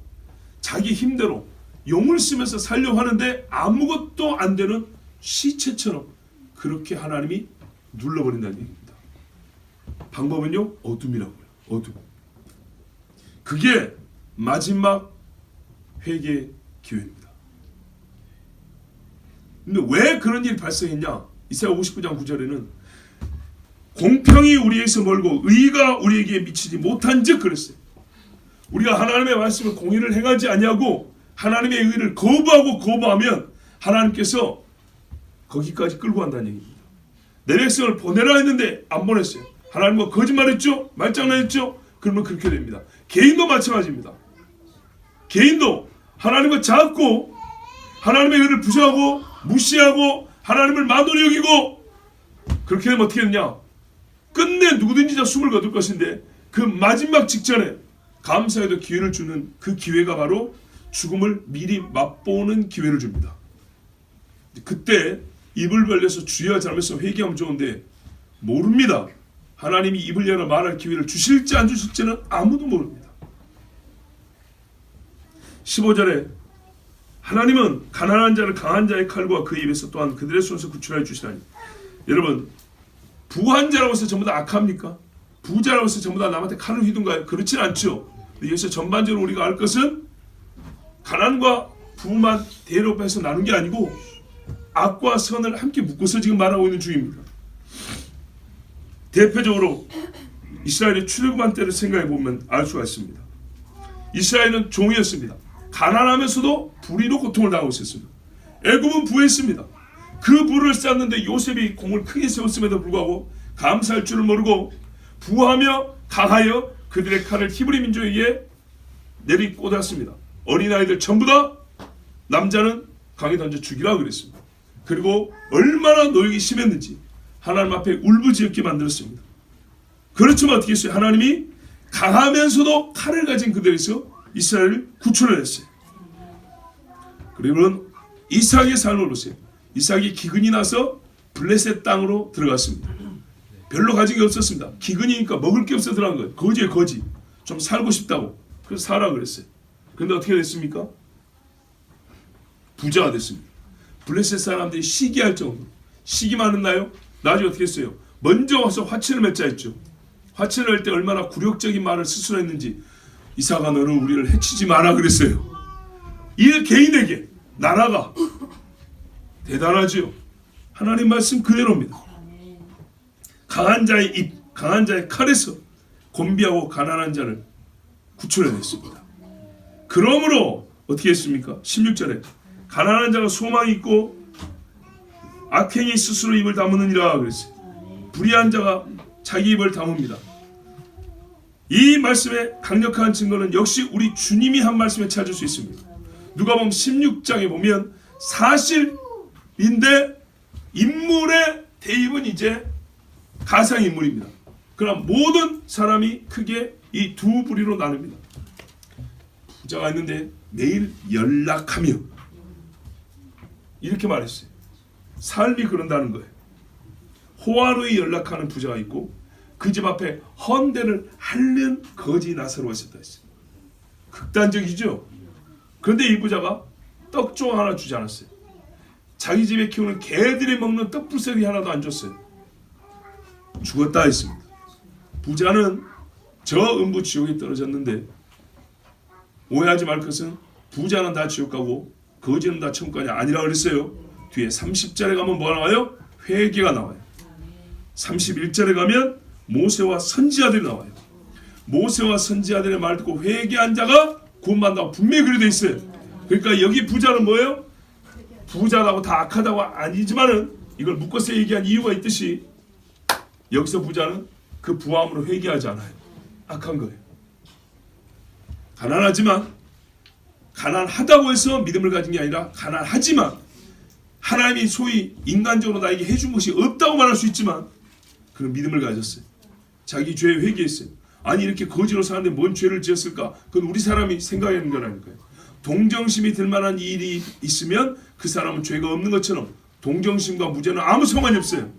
자기 힘대로 용을 쓰면서 살려고 하는데 아무것도 안 되는 시체처럼 그렇게 하나님이 눌러버린다는 얘기입니다. 방법은요? 어둠이라고요. 어둠. 그게 마지막 회개의 기회입니다. 근데 왜 그런 일이 발생했냐? 이사야 59장 9절에는 공평이 우리에게서 멀고 의가 우리에게 미치지 못한 즉 그랬어요. 우리가 하나님의 말씀을 공의를 행하지 아니하고 하나님의 의를 거부하면 하나님께서 거기까지 끌고 간다는 얘기입니다. 내 백성을 보내라 했는데 안 보냈어요. 하나님과 거짓말했죠? 말장난했죠? 그러면 그렇게 됩니다. 개인도 마찬가지입니다. 개인도 하나님과 작고 하나님의 의를 부정하고 무시하고 하나님을 만원히 여기고 그렇게 되면 어떻게 되냐? 끝내 누구든지 다 숨을 거둘 것인데 그 마지막 직전에 감사에도 기회를 주는 그 기회가 바로 죽음을 미리 맛보는 기회를 줍니다. 그때 입을 벌려서 주여 잘못해서 회개하면 좋은데 모릅니다. 하나님이 입을 열어 말할 기회를 주실지 안 주실지는 아무도 모릅니다. 15절에 하나님은 가난한 자를 강한 자의 칼과 그 입에서 또한 그들의 손에서 구출하여 주시나니. 여러분, 부한 자라고 해서 전부 다 악합니까? 부자라고 해서 전부 다 남한테 칼을 휘둔가요? 그렇진 않죠. 여기서 전반적으로 우리가 알 것은 가난과 부만 대립해서 나눈 게 아니고 악과 선을 함께 묶어서 지금 말하고 있는 중입니다. 대표적으로 이스라엘의 출애굽한 때를 생각해 보면 알 수가 있습니다. 이스라엘은 종이었습니다. 가난하면서도 불의로 고통을 당하고 있었습니다. 애굽은 부했습니다. 그 부를 쌓는데 요셉이 공을 크게 세웠음에도 불구하고 감사할 줄을 모르고 부하며 강하여 그들의 칼을 히브리 민족에게 내리꽂았습니다. 어린아이들 전부 다 남자는 강에 던져 죽이라고 그랬습니다. 그리고 얼마나 노역이 심했는지 하나님 앞에 울부짖게 만들었습니다. 그렇지만 어떻게 했어요? 하나님이 강하면서도 칼을 가진 그들에서 이스라엘을 구출해냈어요. 그리고는 이삭의 삶을 보세요. 이삭이 기근이 나서 블레셋 땅으로 들어갔습니다. 별로 가진 게 없었습니다. 기근이니까 먹을 게 없어 들어간 거예요. 거지에 거지. 좀 살고 싶다고. 그래서 살아 그랬어요. 그런데 어떻게 됐습니까? 부자가 됐습니다. 블레셋 사람들이 시기할 정도로. 시기만 했나요? 나중에 어떻게 했어요? 먼저 와서 화친을 맺자 했죠. 화친을 할 때 얼마나 굴욕적인 말을 스스로 했는지 이삭아 너는 우리를 해치지 마라 그랬어요. 이 개인에게 나라가 대단하지요. 하나님 말씀 그대로입니다. 강한 자의 입, 강한 자의 칼에서 곤비하고 가난한 자를 구출해냈습니다. 그러므로 어떻게 했습니까? 16절에 가난한 자가 소망이 있고 악행이 스스로 입을 다무느니라 그랬어요. 불의한 자가 자기 입을 다뭅니다. 이 말씀의 강력한 증거는 역시 우리 주님이 한 말씀에 찾을 수 있습니다. 누가복음 16장에 보면 사실인데 인물의 대입은 이제 가상인물입니다. 그러나 모든 사람이 크게 이 두 부류로 나눕니다. 부자가 있는데 매일 연락하며 이렇게 말했어요. 삶이 그런다는 거예요. 호화로이 연락하는 부자가 있고 그 집 앞에 헌대를 핥는 거지 나사로가 있었다 했어요. 극단적이죠. 그런데 이 부자가 떡종 하나 주지 않았어요. 자기 집에 키우는 개들이 먹는 떡불새기 하나도 안 줬어요. 죽었다 했습니다. 부자는 저 음부 지옥에 떨어졌는데 오해하지 말 것은 부자는 다 지옥 가고 거지는 다 천국 가냐 아니라 그랬어요. 뒤에 30절에 가면 뭐가 나와요? 회개가 나와요. 31절에 가면 모세와 선지자들이 나와요. 모세와 선지자들의 말 듣고 회개한 자가 구원받는다고 분명히 그려져 있어요. 그러니까 여기 부자는 뭐예요? 부자라고 다 악하다고 아니지만은 이걸 묶어서 얘기한 이유가 있듯이 여기서 부자는 그 부함으로 회개하지 않아요. 악한 거예요. 가난하지만 가난하다고 해서 믿음을 가진 게 아니라 가난하지만 하나님이 소위 인간적으로 나에게 해준 것이 없다고 말할 수 있지만 그런 믿음을 가졌어요. 자기 죄에 회개했어요. 아니 이렇게 거지로 사는데 뭔 죄를 지었을까? 그건 우리 사람이 생각하는 거라니까요. 동정심이 들 만한 일이 있으면 그 사람은 죄가 없는 것처럼 동정심과 무죄는 아무 상관이 없어요.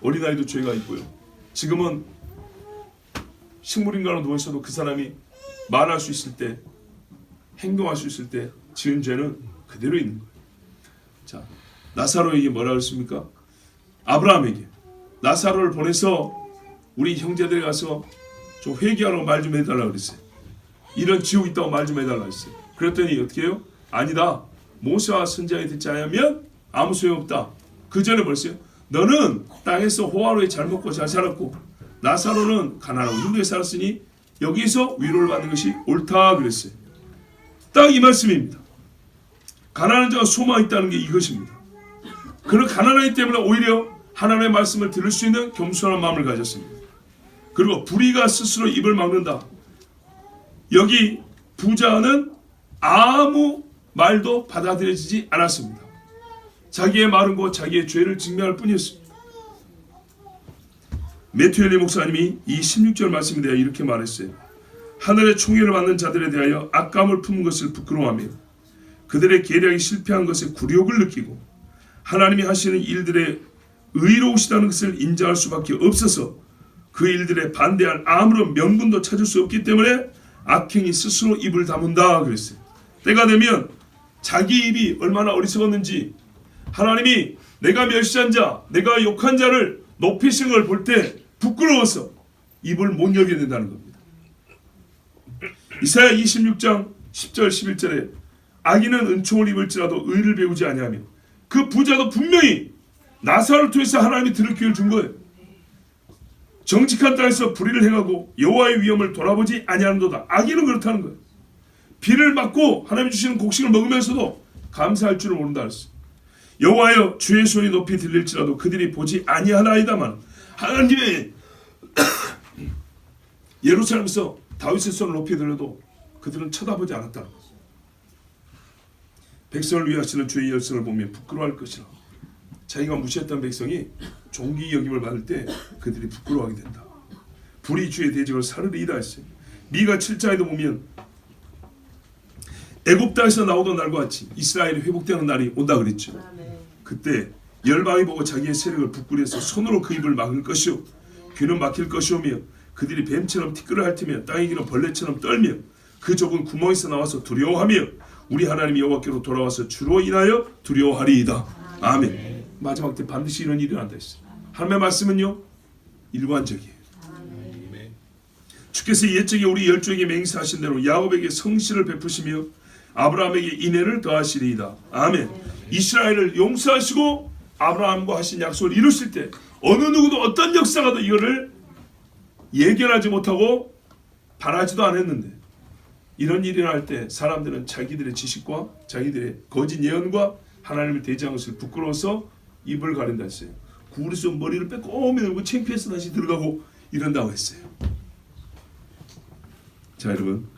어린아이도 죄가 있고요. 지금은 식물인간으로 누워있어도 그 사람이 말할 수 있을 때 행동할 수 있을 때 지은 죄는 그대로 있는 거예요. 자, 나사로에게 뭐라 그랬습니까? 아브라함에게 나사로를 보내서 우리 형제들이 가서 좀 회개하라고 말 좀 해달라고 그랬어요. 이런 지옥 있다고 말 좀 해달라고 했어요. 그랬더니 어떻게 해요? 아니다. 모세와 선지자에 듣지 않으면 아무 소용없다. 그 전에 뭐랬어요? 너는 땅에서 호화로이 잘 먹고 잘 살았고 나사로는 가난하고 힘들게 살았으니 여기서 위로를 받는 것이 옳다 그랬어요. 딱 이 말씀입니다. 가난한 자가 소망이 있다는 게 이것입니다. 그런 가난하기 때문에 오히려 하나님의 말씀을 들을 수 있는 겸손한 마음을 가졌습니다. 그리고 불의가 스스로 입을 막는다. 여기 부자는 아무 말도 받아들여지지 않았습니다. 자기의 말은 곧 자기의 죄를 증명할 뿐이었습니다. 매튜 헨리 목사님이 이 16절 말씀에 대하여 이렇게 말했어요. 하늘의 총애를 받는 자들에 대하여 악감을 품은 것을 부끄러워하며 그들의 계략이 실패한 것에 굴욕을 느끼고 하나님이 하시는 일들의 의로우시다는 것을 인정할 수밖에 없어서 그 일들에 반대할 아무런 명분도 찾을 수 없기 때문에 악행이 스스로 입을 다문다 그랬어요. 때가 되면 자기 입이 얼마나 어리석었는지 하나님이 내가 멸시한 자, 내가 욕한 자를 높이신 걸 볼 때 부끄러워서 입을 못 열게 된다는 겁니다. 이사야 26장 10절 11절에 악인은 은총을 입을지라도 의를 배우지 아니하며 그 부자도 분명히 나사로를 통해서 하나님이 들을 기회를 준 거예요. 정직한 땅에서 불의를 행하고 여호와의 위엄을 돌아보지 아니하는도다. 악인은 그렇다는 거예요. 비를 맞고 하나님이 주시는 곡식을 먹으면서도 감사할 줄을 모른다 그랬어요. 여호와여 주의 손이 높이 들릴지라도 그들이 보지 아니하나이다만 하나님의 예루살렘에서 다윗의 손을 높이 들려도 그들은 쳐다보지 않았다는 거예요. 백성을 위하시는 주의 열성을 보면 부끄러워할 것이라. 자기가 무시했던 백성이 존귀 여김을 받을 때 그들이 부끄러워하게 된다. 불의 주의 대적을 사르리이다 했어요. 미가 7장에도 보면 애굽 땅에서 나오던 날과 같이 이스라엘이 회복되는 날이 온다 그랬죠. 그때 열방이 보고 자기의 세력을 부끄러워해서 손으로 그 입을 막을 것이요 귀는 막힐 것이오며 그들이 뱀처럼 티끌을 핥으며 땅의 기는 벌레처럼 떨며 그 좁은 구멍에서 나와서 두려워하며 우리 하나님 여호와께로 돌아와서 주로 인하여 두려워하리이다. 아멘. 마지막 때 반드시 이런 일이 일어난다 했어요. 하나님의 말씀은요 일관적이에요. 주께서 옛적에 우리 열조에게 맹세하신 대로 야곱에게 성실을 베푸시며 아브라함에게 인애를 더하시리이다. 아멘. 이스라엘을 용서하시고 아브라함과 하신 약속을 이루실 때 어느 누구도 어떤 역사가도 이거를 예견하지 못하고 바라지도 않았는데 이런 일이 날 때 사람들은 자기들의 지식과 자기들의 거짓 예언과 하나님을 대지한 것을 부끄러워서 입을 가린다 했어요. 구부려서 머리를 빼꼼히 들고 창피해서 다시 들어가고 이런다고 했어요. 자, 여러분,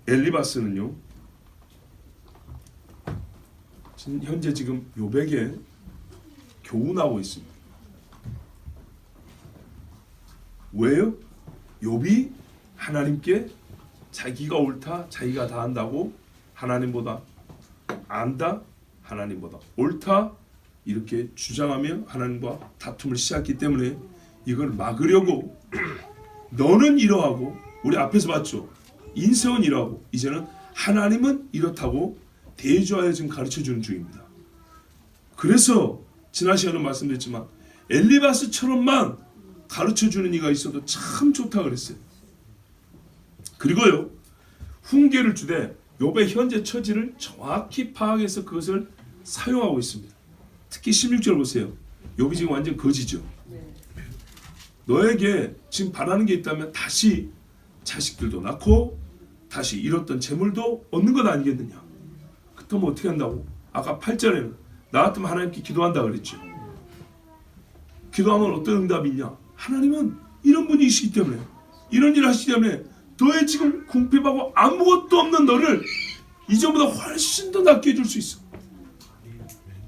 엘리바스는요 현재 지금 욥에게 교훈하고 있습니다. 왜요? 욥이 하나님께 자기가 옳다, 자기가 다 안다고 하나님보다 안다, 하나님보다 옳다 이렇게 주장하며 하나님과 다툼을 시작했기 때문에 이걸 막으려고 너는 이러하고 우리 앞에서 봤죠. 인성은 이러하고 이제는 하나님은 이렇다고 대조하여 지금 가르쳐주는 중입니다. 그래서 지난 시간에 말씀드렸지만 엘리바스처럼만 가르쳐주는 이가 있어도 참 좋다 그랬어요. 그리고요 훈계를 주되 욥의 현재 처지를 정확히 파악해서 그것을 사용하고 있습니다. 특히 16절 보세요. 욥이 지금 완전 거지죠. 너에게 지금 바라는 게 있다면 다시 자식들도 낳고 다시 잃었던 재물도 얻는 것 아니겠느냐. 그렇다면 어떻게 한다고? 아까 8절에는 나 같으면 하나님께 기도한다 그랬죠. 기도하면 어떤 응답이 있냐. 하나님은 이런 분이시기 때문에 이런 일을 하시기 때문에 너의 지금 궁핍하고 아무것도 없는 너를 이전보다 훨씬 더 낫게 해줄 수 있어.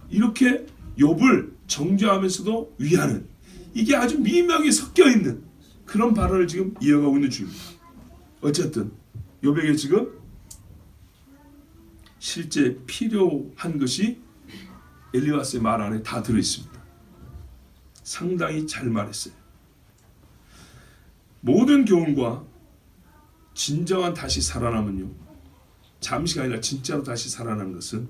이렇게 욥을 정죄하면서도 위하는 이게 아주 미묘하게 섞여있는 그런 발언을 지금 이어가고 있는 중입니다. 어쨌든 욥에게 지금 실제 필요한 것이 엘리바스의 말 안에 다 들어있습니다. 상당히 잘 말했어요. 모든 교훈과 진정한 다시 살아남은요 잠시가 아니라 진짜로 다시 살아나는 것은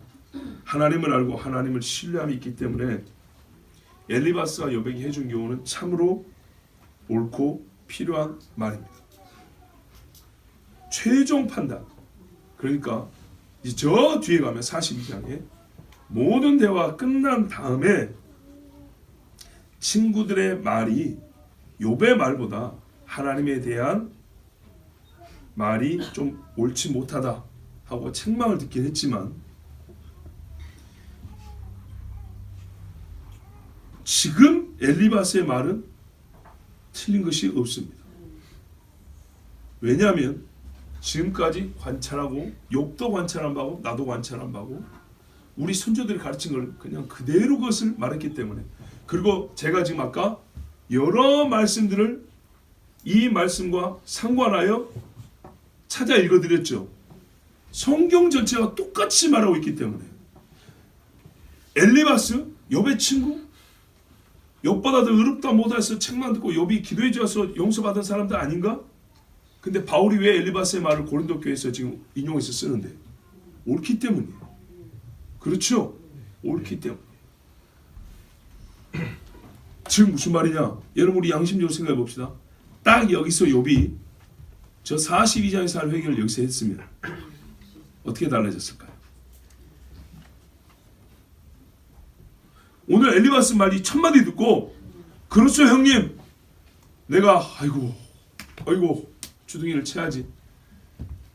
하나님을 알고 하나님을 신뢰함이 있기 때문에 엘리바스가 욥에게 해준 교훈은 참으로 옳고 필요한 말입니다. 최종 판단, 그러니까 이제 저 뒤에 가면 42장에 모든 대화가 끝난 다음에 친구들의 말이 욥의 말보다 하나님에 대한 말이 좀 옳지 못하다 하고 책망을 듣긴 했지만 지금 엘리바스의 말은 틀린 것이 없습니다. 왜냐하면 지금까지 관찰하고 욥도 관찰한 바고 나도 관찰한 바고 우리 선조들이 가르친 걸 그냥 그대로 그것을 말했기 때문에 그리고 제가 지금 아까 여러 말씀들을 이 말씀과 상관하여 찾아 읽어드렸죠. 성경 전체가 똑같이 말하고 있기 때문에 엘리바스, 욥의 친구, 욥보다 더 의롭다 못해서 책만 듣고 욥이 기도해 주어서 용서받은 사람들 아닌가? 근데 바울이 왜 엘리바스의 말을 고린도 교회에서 지금 인용해서 쓰는데? 옳기 때문이에요. 그렇죠? 옳기 때문에. 지금 무슨 말이냐? 여러분 우리 양심적으로 생각해 봅시다. 딱 여기서 욥이 저 42장에서 할 회개를 여기서 했으면 어떻게 달라졌을까요? 오늘 엘리바스 말이 첫마디 듣고 그렇죠 형님 내가 아이고 주둥이를 채야지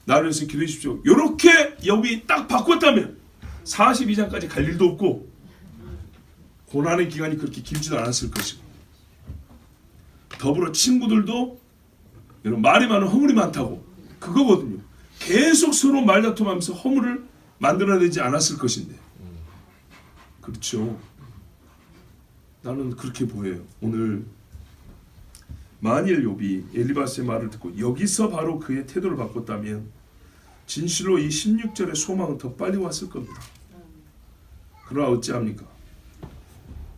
나를 위해서 기도해 주십시오. 이렇게 욥이 딱 바꿨다면 42장까지 갈 일도 없고 고난의 기간이 그렇게 길지도 않았을 것이고 더불어 친구들도 여러분 말이 많은 허물이 많다고 그거거든요. 계속 서로 말다툼하면서 허물을 만들어내지 않았을 것인데 그렇죠. 나는 그렇게 보여요. 오늘 만일 욥이 엘리바스의 말을 듣고 여기서 바로 그의 태도를 바꿨다면 진실로 이 16절의 소망은 더 빨리 왔을 겁니다. 그러나 어찌합니까?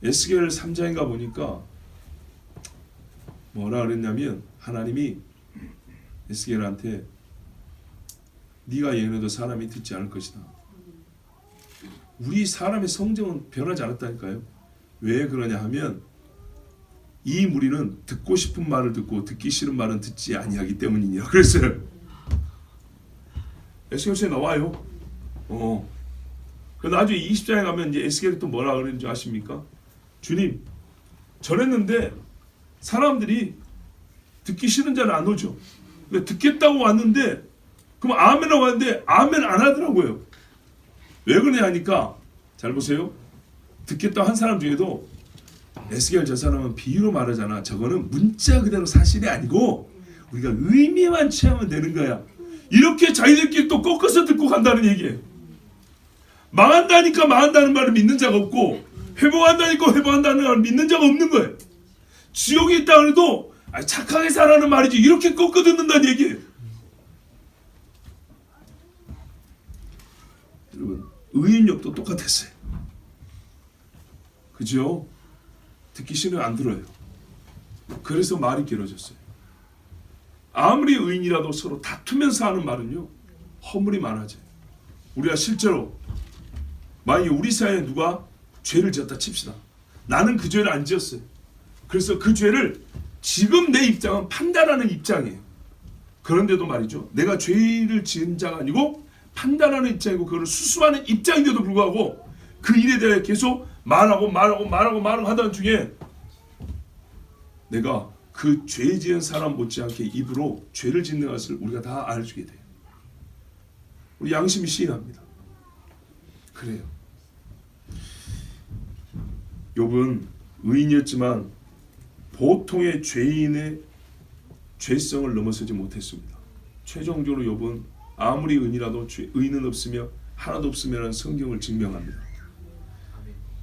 에스겔 3장인가 보니까 뭐라 그랬냐면 하나님이 에스겔한테 네가 예언해도 사람이 듣지 않을 것이다. 우리 사람의 성정은 변하지 않았다니까요. 왜 그러냐 하면 이 무리는 듣고 싶은 말을 듣고 듣기 싫은 말은 듣지 아니하기 때문이냐 그랬어요. 에스겔서에 나와요. 그 나중에 20장에 가면 이제 에스겔이 또 뭐라 그러는지 아십니까? 주님, 전했는데 사람들이 듣기 싫은 자는 안 오죠. 듣겠다고 왔는데 그럼 아멘하고 왔는데 아멘 안 하더라고요. 왜 그러냐 하니까 잘 보세요. 듣겠다고 한 사람 중에도 에스겔 저 사람은 비유로 말하잖아. 저거는 문자 그대로 사실이 아니고 우리가 의미만 취하면 되는 거야. 이렇게 자기들끼리 또 꺾어서 듣고 간다는 얘기예요. 망한다니까 망한다는 말을 믿는 자가 없고 회복한다니까 회복한다는 말을 믿는 자가 없는 거예요. 지옥에 있다 그래도 착하게 살라는 말이지 이렇게 꺾어 듣는다는 얘기예요. 여러분 의인력도 똑같았어요. 그죠? 듣기 싫으면 안 들어요. 그래서 말이 길어졌어요. 아무리 의인이라도 서로 다투면서 하는 말은요 허물이 많아져요. 우리가 실제로 만약에 우리 사이에 누가 죄를 지었다 칩시다. 나는 그 죄를 안 지었어요. 그래서 그 죄를 지금 내 입장은 판단하는 입장이에요. 그런데도 말이죠. 내가 죄를 지은 자가 아니고 판단하는 입장이고 그걸 수습하는 입장인데도 불구하고 그 일에 대해 계속 말하고 하던 중에 내가 그 죄 지은 사람 못지않게 입으로 죄를 짓는 것을 우리가 다 알게 돼요. 우리 양심이 시인합니다. 그래요. 욥은 의인이었지만 보통의 죄인의 죄성을 넘어서지 못했습니다. 최종적으로 욥은 아무리 의인이라도 의인은 없으며 하나도 없으면 성경을 증명합니다.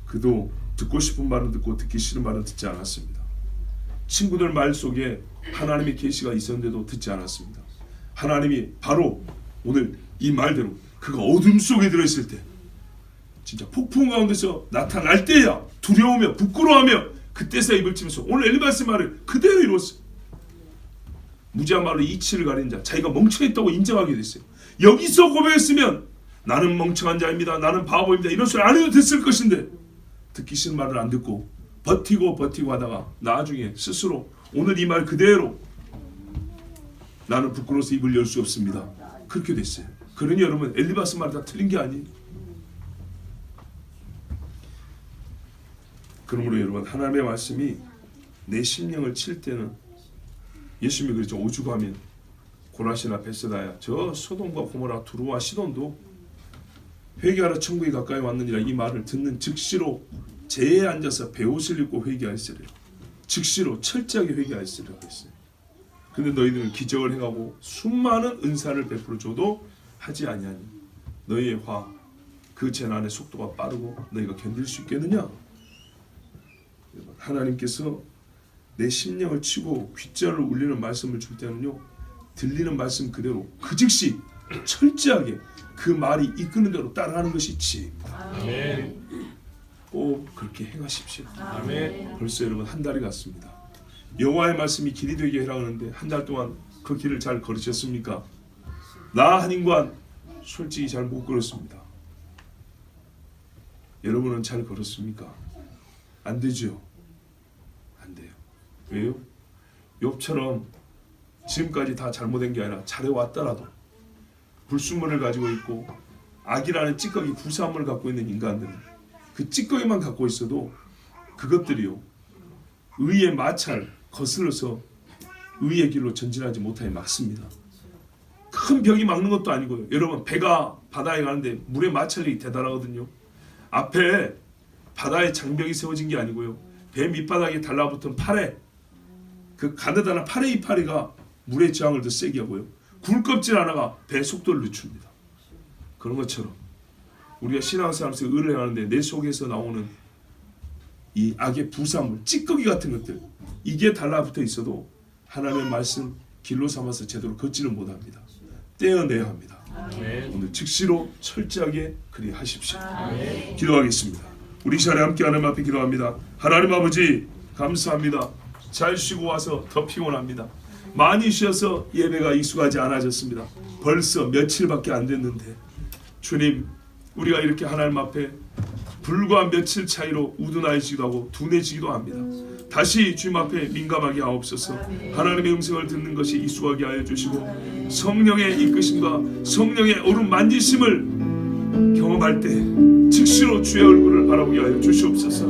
그도 듣고 싶은 말은 듣고 듣기 싫은 말은 듣지 않았습니다. 친구들 말 속에 하나님의 계시가 있었는데도 듣지 않았습니다. 하나님이 바로 오늘 이 말대로 그가 어둠 속에 들어있을 때 진짜 폭풍 가운데서 나타날 때야 두려우며 부끄러워하며 그때서야 입을 치면서 오늘 엘리바스의 말을 그대로 이루었어요. 무지한 말로 이치를 가린 자, 자기가 멍청했다고 인정하게 됐어요. 여기서 고백했으면 나는 멍청한 자입니다. 나는 바보입니다. 이런 소리 안 해도 됐을 것인데 듣기 싫은 말을 안 듣고 버티고 하다가 나중에 스스로 오늘 이 말 그대로 나는 부끄러워서 입을 열 수 없습니다. 그렇게 됐어요. 그러니 여러분 엘리바스 말이 다 틀린 게 아니에요. 그러므로 여러분 하나님의 말씀이 내 심령을 칠 때는 예수님이 그랬죠. 오죽하면 고라시나 베세다야 저 소돔과 고모라 두루와 시돈도 회개하러 천국이 가까이 왔느니라 이 말을 듣는 즉시로 재에 앉아서 베옷을 입고 회개하였으리라. 즉시로 철저하게 회개하였으리라 했어요. 근데 너희들은 기적을 행하고 수많은 은사를 베풀어 줘도 하지 아니하니 너희의 화 그 재난의 속도가 빠르고 너희가 견딜 수 있겠느냐? 하나님께서 내 심령을 치고 귓자를 울리는 말씀을 줄 때는요 들리는 말씀 그대로 그 즉시 철저하게 그 말이 이끄는 대로 따라가는 것이 지혜입니다. 아멘. 꼭 그렇게 행하십시오. 아멘. 벌써 여러분 한 달이 갔습니다. 여호와의 말씀이 길이 되게 해라 하는데 한 달 동안 그 길을 잘 걸으셨습니까? 나 한 인간 솔직히 잘 못 걸었습니다. 여러분은 잘 걸었습니까? 안 되죠. 안 돼요. 왜요? 욥처럼 지금까지 다 잘못된 게 아니라 잘해왔더라도 불순물을 가지고 있고 악이라는 찌꺼기 부수함을 갖고 있는 인간들은 그 찌꺼기만 갖고 있어도 그것들이요 의의 마찰 거슬러서 의의 길로 전진하지 못하게 막습니다. 큰 벽이 막는 것도 아니고요. 여러분 배가 바다에 가는데 물의 마찰력이 대단하거든요. 앞에 바다에 장벽이 세워진 게 아니고요. 배 밑바닥에 달라붙은 팔에 그 가느다란 팔의 이파리가 물의 저항을 더 세게 하고요. 굴껍질 하나가 배 속도를 늦춥니다. 그런 것처럼 우리가 신앙생활에서 의를 행하는데 내 속에서 나오는 이 악의 부산물, 찌꺼기 같은 것들 이게 달라붙어 있어도 하나님의 말씀 길로 삼아서 제대로 걷지를 못합니다. 떼어내야 합니다. 아멘. 오늘 즉시로 철저하게 그리하십시오. 아멘. 기도하겠습니다. 우리 시간에 함께 하나님 앞에 기도합니다. 하나님 아버지 감사합니다. 잘 쉬고 와서 더 피곤합니다. 많이 쉬어서 예배가 익숙하지 않아졌습니다. 벌써 며칠밖에 안 됐는데 주님 우리가 이렇게 하나님 앞에 불과 며칠 차이로 우둔해지기도 하고 둔해지기도 합니다. 다시 주님 앞에 민감하게 하옵소서. 하나님의 음성을 듣는 것이 익숙하게 하여 주시고 성령의 이끄심과 성령의 오른 만지심을 경험할 때 즉시로 주의 얼굴을 바라보게 하여 주시옵소서.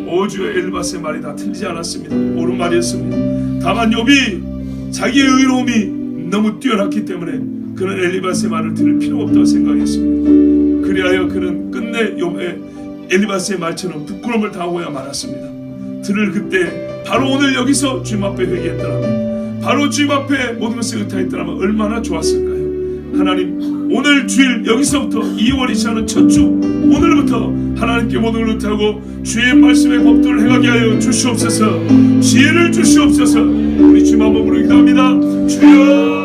오 주여, 엘리바스의 말이 다 틀리지 않았습니다. 옳은 말이었습니다. 다만 욥이 자기의 의로움이 너무 뛰어났기 때문에 그는 엘리바스의 말을 들을 필요가 없다고 생각했습니다. 그리하여 그는 끝내 욥의 엘리바스의 말처럼 부끄러움을 당하고야 말았습니다. 들을 그때 바로 오늘 여기서 주님 앞에 회개했더라면, 바로 주님 앞에 모든 것을 의탁했더라면 얼마나 좋았을까요? 하나님, 오늘 주일 여기서부터 2월이 시작하는 첫 주 오늘부터 하나님께 모든 걸 의탁하고 주의 말씀의 법도를 행하게 하여 주시옵소서. 지혜를 주시옵소서. 우리 주님 한번 부르기도 합니다. 주여.